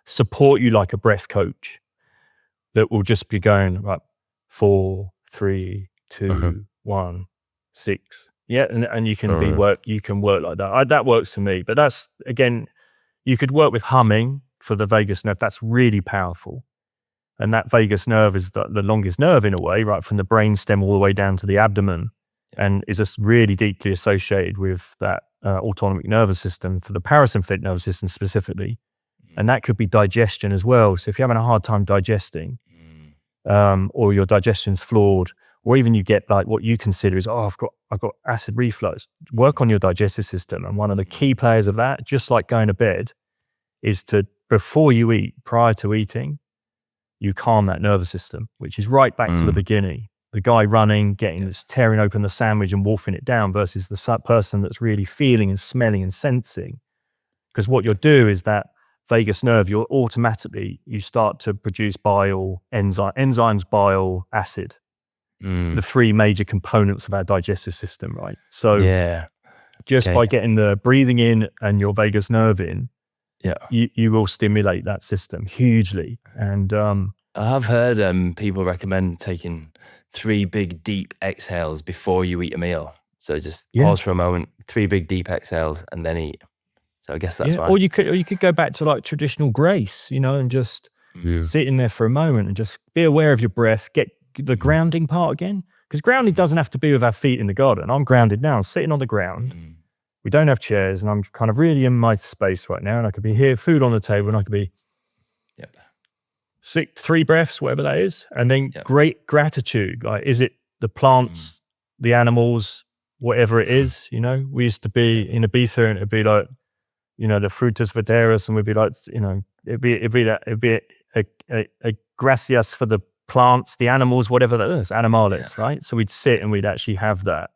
support you like a breath coach that will just be going right, 4, 3, 2, 1, 6. Yeah. And you can work like that. That works for me. But that's, again, you could work with humming for the vagus nerve. That's really powerful. And that vagus nerve is the longest nerve in a way, right, from the brain stem all the way down to the abdomen, and is just really deeply associated with that autonomic nervous system, for the parasympathetic nervous system specifically. And that could be digestion as well. So if you're having a hard time digesting, or your digestion's flawed, or even you get like what you consider is, I've got acid reflux, work on your digestive system. And one of the key players of that, just like going to bed, is to, before you eat, prior to eating, you calm that nervous system, which is right back to the beginning. The guy running, tearing open the sandwich and wolfing it down versus the person that's really feeling and smelling and sensing. Because what you'll do is that vagus nerve, you start to produce enzymes, bile, acid, the 3 major components of our digestive system, right? So by getting the breathing in and your vagus nerve in, you will stimulate that system hugely. And I have heard people recommend taking 3 big deep exhales before you eat a meal. So just pause for a moment, 3 big deep exhales, and then eat. So I guess that's right. Or you could go back to like traditional grace, and just sit in there for a moment and just be aware of your breath. Get the grounding part again, because grounding doesn't have to be with our feet in the garden. I'm grounded now. I'm sitting on the ground. We don't have chairs, and I'm kind of really in my space right now. And I could be here, food on the table, and I could be 3 breaths, whatever that is, and then great gratitude. Like, is it the plants, the animals, whatever it is? We used to be in Ibiza, and it'd be like, the frutas verderas, and we'd be like, it'd be a gracias for the plants, the animals, whatever that is, animales, right? So we'd sit and we'd actually have that,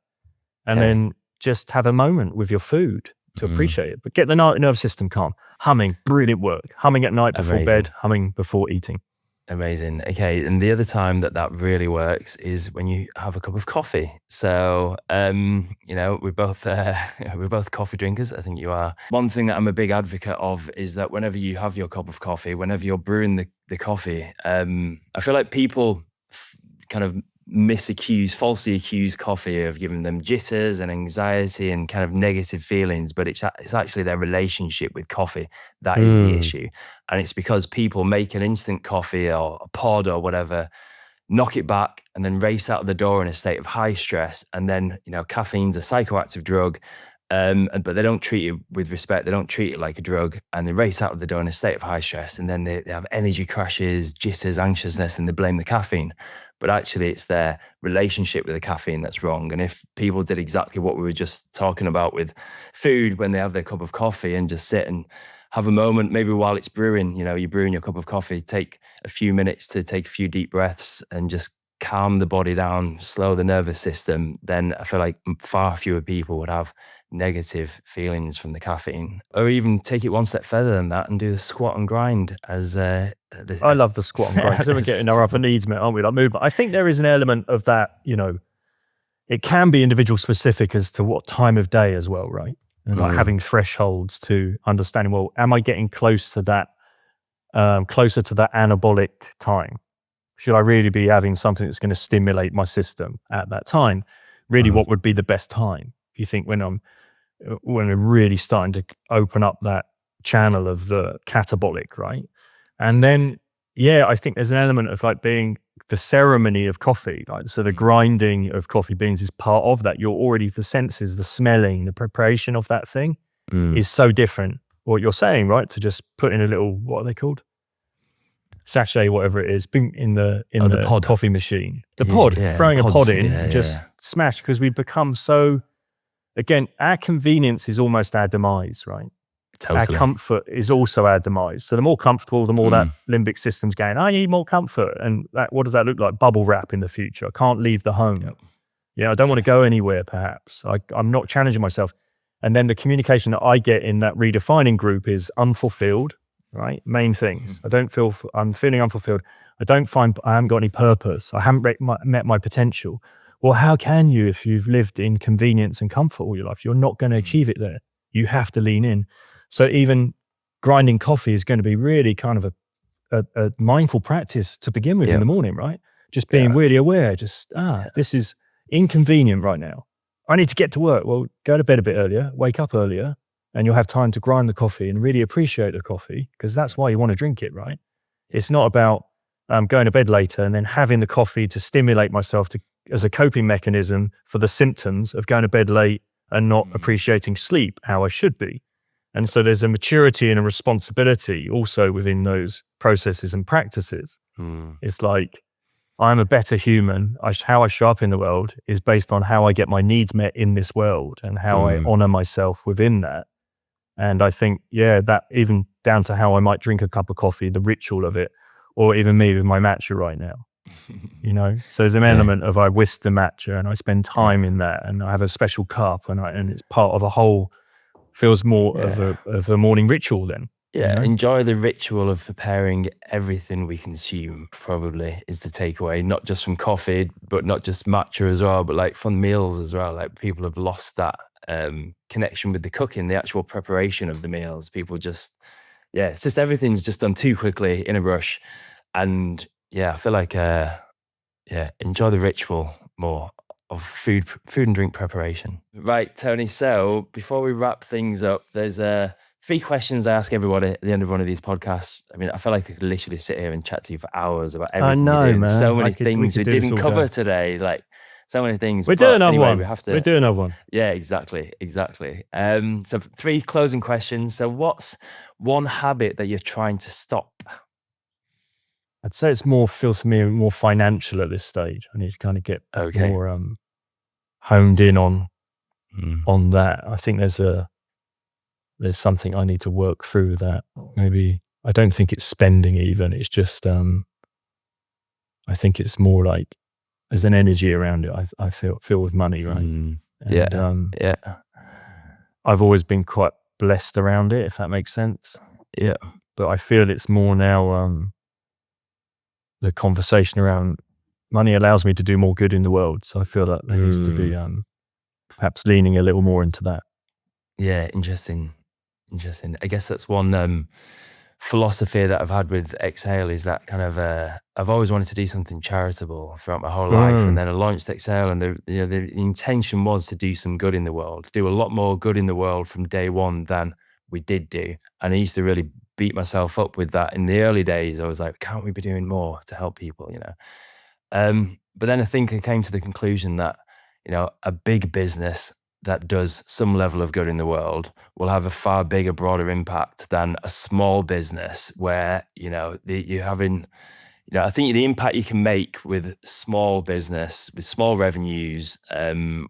and then just have a moment with your food to appreciate it. But get the nervous system calm. Humming, brilliant work. Humming at night before bed, humming before eating. Amazing. Okay, and the other time that really works is when you have a cup of coffee. So, we're both coffee drinkers. I think you are. One thing that I'm a big advocate of is that whenever you have your cup of coffee, whenever you're brewing the coffee, I feel like people kind of falsely accuse coffee of giving them jitters and anxiety and kind of negative feelings, but it's actually their relationship with coffee that is the issue. And it's because people make an instant coffee or a pod or whatever, knock it back, and then race out of the door in a state of high stress. And then, caffeine's a psychoactive drug, but they don't treat it with respect. They don't treat it like a drug, and they race out of the door in a state of high stress. And then they have energy crashes, jitters, anxiousness, and they blame the caffeine. But actually it's their relationship with the caffeine that's wrong. And if people did exactly what we were just talking about with food, when they have their cup of coffee and just sit and have a moment, maybe while it's brewing, you're brewing your cup of coffee, take a few minutes to take a few deep breaths and just calm the body down, slow the nervous system, then I feel like far fewer people would have negative feelings from the caffeine. Or even take it one step further than that and do the squat and grind as I love the squat and grind, because we're getting our other needs met, aren't we? Like movement. I think there is an element of that, it can be individual specific as to what time of day as well, right? And like having thresholds to understanding, well, am I getting closer to that anabolic time? Should I really be having something that's going to stimulate my system at that time? Really, what would be the best time? You think when we're really starting to open up that channel of the catabolic, right? And then, I think there's an element of like being the ceremony of coffee, like, so the grinding of coffee beans is part of that. You're already, the senses, the smelling, the preparation of that thing is so different. What you're saying, right? To just put in a little, what are they called? Sachet, whatever it is, in the pod coffee machine. The pod, throwing pods, a pod in, smash, because we become so, again, our convenience is almost our demise, right? Totally. Our comfort is also our demise. So the more comfortable, the more that limbic system's going, I need more comfort. And what does that look like? Bubble wrap in the future. I can't leave the home. I don't want to go anywhere, perhaps. I'm not challenging myself. And then the communication that I get in that redefining group is unfulfilled, right? Main things. I'm feeling unfulfilled. I don't find I haven't got any purpose. I haven't met my potential. Well, how can you if you've lived in convenience and comfort all your life? You're not going to achieve it there. You have to lean in. So even grinding coffee is going to be really kind of a mindful practice to begin with in the morning, right? Just being really aware, this is inconvenient right now. I need to get to work. Well, go to bed a bit earlier, wake up earlier, and you'll have time to grind the coffee and really appreciate the coffee, because that's why you want to drink it, right? It's not about going to bed later and then having the coffee to stimulate myself as a coping mechanism for the symptoms of going to bed late and not appreciating sleep how I should be. And so there's a maturity and a responsibility also within those processes and practices. It's like, I'm a better human. How I show up in the world is based on how I get my needs met in this world and how I honor myself within that. And I think, that even down to how I might drink a cup of coffee, the ritual of it, or even me with my matcha right now, So there's an element of I whisk the matcha and I spend time in that, and I have a special cup, and it's part of a whole, feels more of a morning ritual then. Enjoy the ritual of preparing everything we consume, probably, is the takeaway. Not just from coffee, but not just matcha as well, but like from meals as well. Like, people have lost that connection with the cooking, the actual preparation of the meals. People just, it's just everything's just done too quickly in a rush. And I feel like, enjoy the ritual more of food and drink preparation. Right, Tony. So before we wrap things up, there's 3 questions I ask everybody at the end of one of these podcasts. I mean, I feel like I could literally sit here and chat to you for hours about everything. I know, man. So many things we didn't cover today. Like, so many things. We're doing another one. We have to. We're doing another one. Yeah, exactly. So 3 closing questions. So what's one habit that you're trying to stop? I'd say feels to me more financial at this stage. I need to kind of get more honed in on that. I think there's something I need to work through that. Maybe, I don't think it's spending even. It's just, I think it's more like there's an energy around it. I feel with money, right? And, I've always been quite blessed around it, if that makes sense. Yeah. But I feel it's more now, the conversation around money allows me to do more good in the world. So I feel that there needs to be perhaps leaning a little more into that. Yeah, interesting. I guess that's one philosophy that I've had with Exhale, is that kind of I've always wanted to do something charitable throughout my whole life, and then I launched Exhale, and the intention was to do some good in the world, do a lot more good in the world from day one than we did do. And I used to really beat myself up with that in the early days. I was like, can't we be doing more to help people, But then I think I came to the conclusion that, a big business that does some level of good in the world will have a far bigger, broader impact than a small business where, you're having, I think the impact you can make with small business, with small revenues,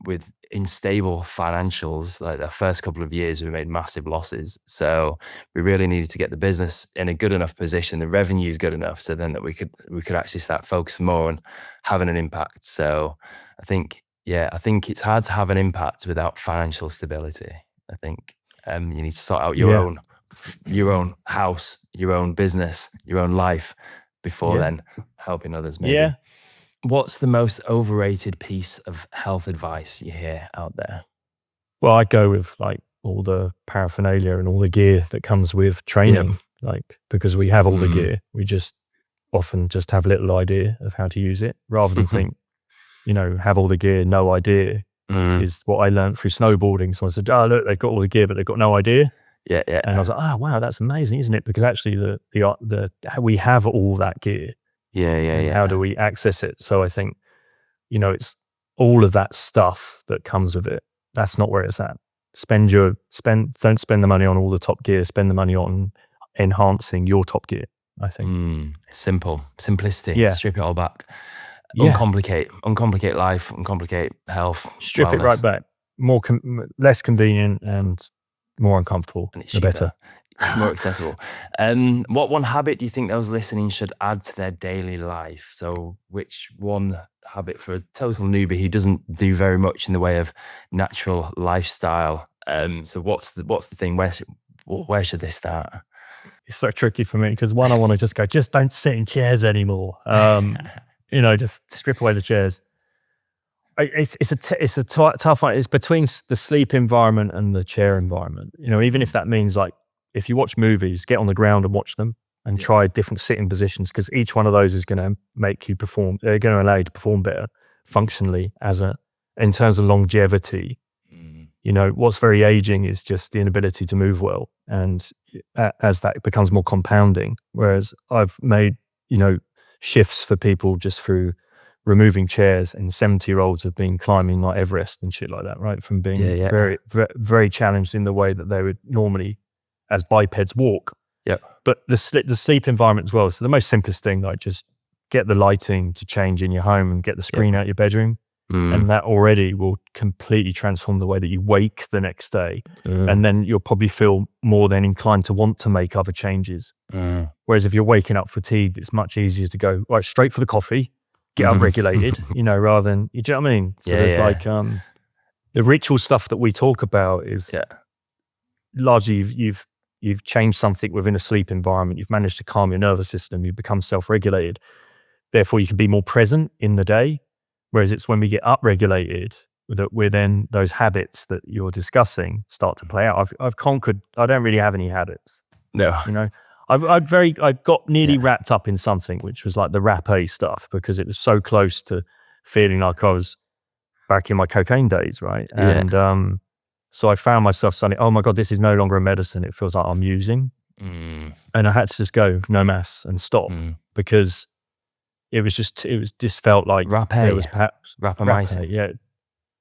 with unstable financials. Like, the first couple of years, we made massive losses. So we really needed to get the business in a good enough position, the revenue is good enough, so then that we could actually start focusing more on having an impact. So I think it's hard to have an impact without financial stability. I think you need to sort out your own house, your own business, your own life before then helping others, maybe. Yeah. What's the most overrated piece of health advice you hear out there? Well, I go with like all the paraphernalia and all the gear that comes with training, like, because we have all the gear. We just often just have little idea of how to use it, rather than think, have all the gear, no idea, is what I learned through snowboarding. So I said, look, they've got all the gear, but they've got no idea. Yeah. And I was like, wow, that's amazing, isn't it? Because actually we have all that gear. Yeah. How do we access it? So I think, it's all of that stuff that comes with it. That's not where it's at. Don't spend the money on all the top gear. Spend the money on enhancing your top gear, I think. Simplicity. Yeah. Strip it all back. Uncomplicate life, uncomplicate health. Strip it right back. Less convenient and more uncomfortable, and it's the better. More accessible. What one habit do you think those listening should add to their daily life? So which one habit for a total newbie who doesn't do very much in the way of natural lifestyle? So what's the thing? Where should they start? it's so tricky for me because one, I want to just go, just don't sit in chairs anymore. Just strip away the chairs. It's a tough one. It's between the sleep environment and the chair environment. Even if that means like, if you watch movies, get on the ground and watch them and try different sitting positions, because each one of those is going to make you perform. They're going to allow you to perform better functionally in terms of longevity. What's very aging is just the inability to move well. And as that becomes more compounding, whereas I've made, shifts for people just through removing chairs, and 70-year-olds have been climbing like Everest and shit like that, right? From being very, very, very challenged in the way that they would normally as bipeds walk. Yeah. But the sleep environment as well. So the most simplest thing, like just get the lighting to change in your home and get the screen out your bedroom. And that already will completely transform the way that you wake the next day. And then you'll probably feel more than inclined to want to make other changes. Whereas if you're waking up fatigued, it's much easier to go right straight for the coffee, get upregulated, rather than, you know what I mean? So there's like the ritual stuff that we talk about is largely you've changed something within a sleep environment. You've managed to calm your nervous system. You've become self-regulated. Therefore, you can be more present in the day. Whereas it's when we get upregulated that we're then those habits that you're discussing start to play out. I've conquered. I don't really have any habits. No, I got nearly wrapped up in something, which was like the rapé stuff, because it was so close to feeling like I was back in my cocaine days, right? And so I found myself suddenly, oh my God, this is no longer a medicine. It feels like I'm using, and I had to just go no mass and stop because. It just felt like rapé. There was perhaps rapamycin. Yeah,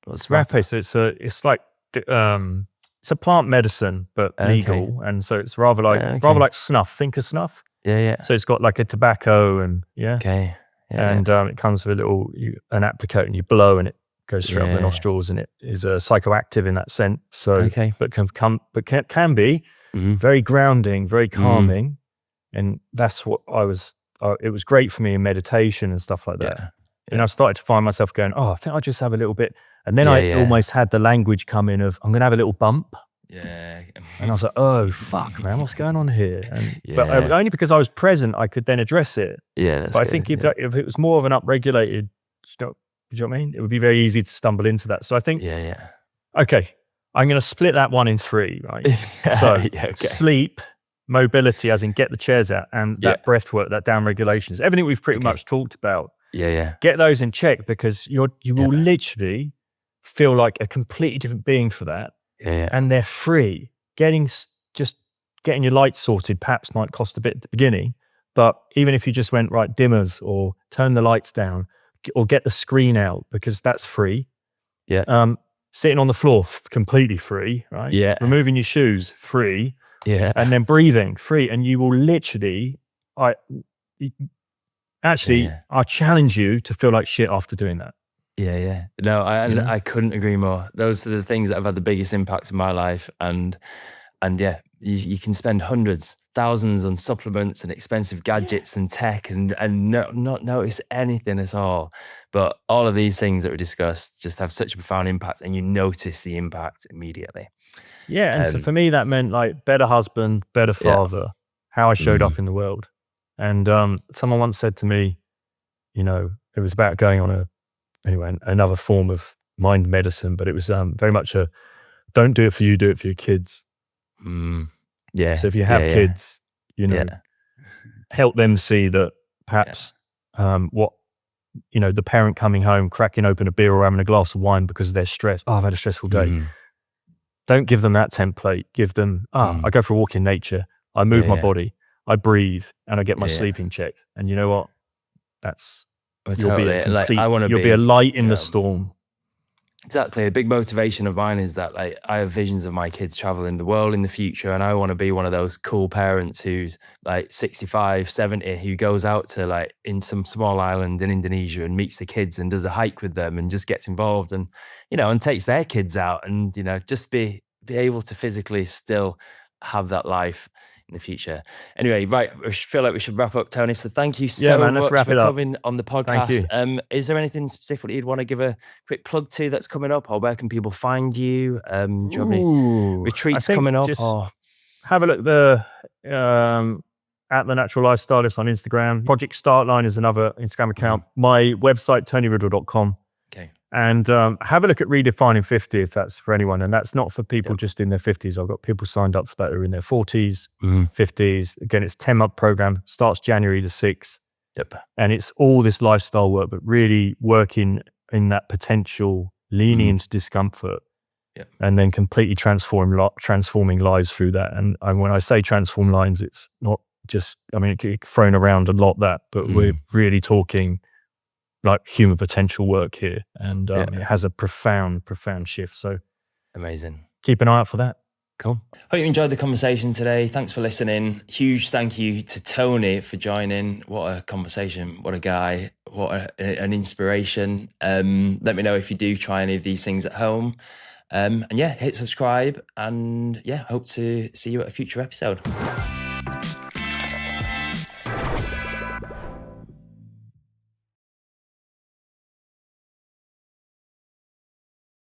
What's rapé? So it's like it's a plant medicine, but legal, and so it's rather like snuff. Think of snuff. Yeah. So it's got like a tobacco and and it comes with an applicator, and you blow, and it goes straight up the nostrils, and it is psychoactive in that sense. So, but can be very grounding, very calming, and that's what I was. It was great for me in meditation and stuff like that. And I started to find myself going, I think I'll just have a little bit. And then I almost had the language come in of, I'm going to have a little bump. Yeah. And I was like, oh, fuck, man, what's going on here? But only because I was present, I could then address it. Yeah, but I think if it was more of an upregulated, do you know what I mean? It would be very easy to stumble into that. So I think, okay, I'm going to split that one in three, right? So sleep, mobility, as in get the chairs out, and that breath work, that down regulations, everything we've pretty much talked about. Get those in check, because you will literally feel like a completely different being for that. And they're free. Getting your lights sorted perhaps might cost a bit at the beginning, but even if you just went right dimmers or turn the lights down or get the screen out, because that's free. Sitting on the floor, completely free, right? Removing your shoes, free. And then breathing, free. And you will literally, I challenge you to feel like shit after doing that. No, I couldn't agree more. Those are the things that have had the biggest impact in my life. And you can spend hundreds, thousands on supplements and expensive gadgets and tech and not notice anything at all. But all of these things that we discussed just have such a profound impact, and you notice the impact immediately. And so for me, that meant like better husband, better father, how I showed up in the world. And someone once said to me, it was about going on another form of mind medicine, but it was very much don't do it for you, do it for your kids. So if you have kids, help them see that perhaps the parent coming home, cracking open a beer or having a glass of wine because they're stressed. I've had a stressful day. Don't give them that template. Give them, I go for a walk in nature. I move my body. I breathe, and I get my sleeping checked. And you know what? You'll be a light in the storm. Exactly. A big motivation of mine is that I have visions of my kids traveling the world in the future, and I want to be one of those cool parents who's 65, 70, who goes out to in some small island in Indonesia and meets the kids and does a hike with them and just gets involved and, and takes their kids out and, just be able to physically still have that life in the future. Anyway, right, I feel like we should wrap up, Tony. So thank you so much for coming on the podcast. Is there anything specific you'd want to give a quick plug to that's coming up, or where can people find you? Do you have any retreats coming up? have a look at the Natural Lifestylist on Instagram. Project Startline is another Instagram account. My website, tonyriddle.com. Okay. And have a look at Redefining 50 if that's for anyone. And that's not for people just in their 50s. I've got people signed up for that who are in their 40s, 50s. Again, it's a 10-month program, starts January the 6th. Yep. And it's all this lifestyle work, but really working in that potential, leaning into discomfort. Yep. And then completely transforming lives through that. And when I say transform lives, it's not just, I mean, it gets thrown around a lot but we're really talking like human potential work here. And it has a profound shift. So amazing. Keep an eye out for that. Cool. Hope you enjoyed the conversation today. Thanks for listening. Huge thank you to Tony for joining. What a conversation. What a guy. What an inspiration. Let me know if you do try any of these things at home. And hit subscribe, and hope to see you at a future episode.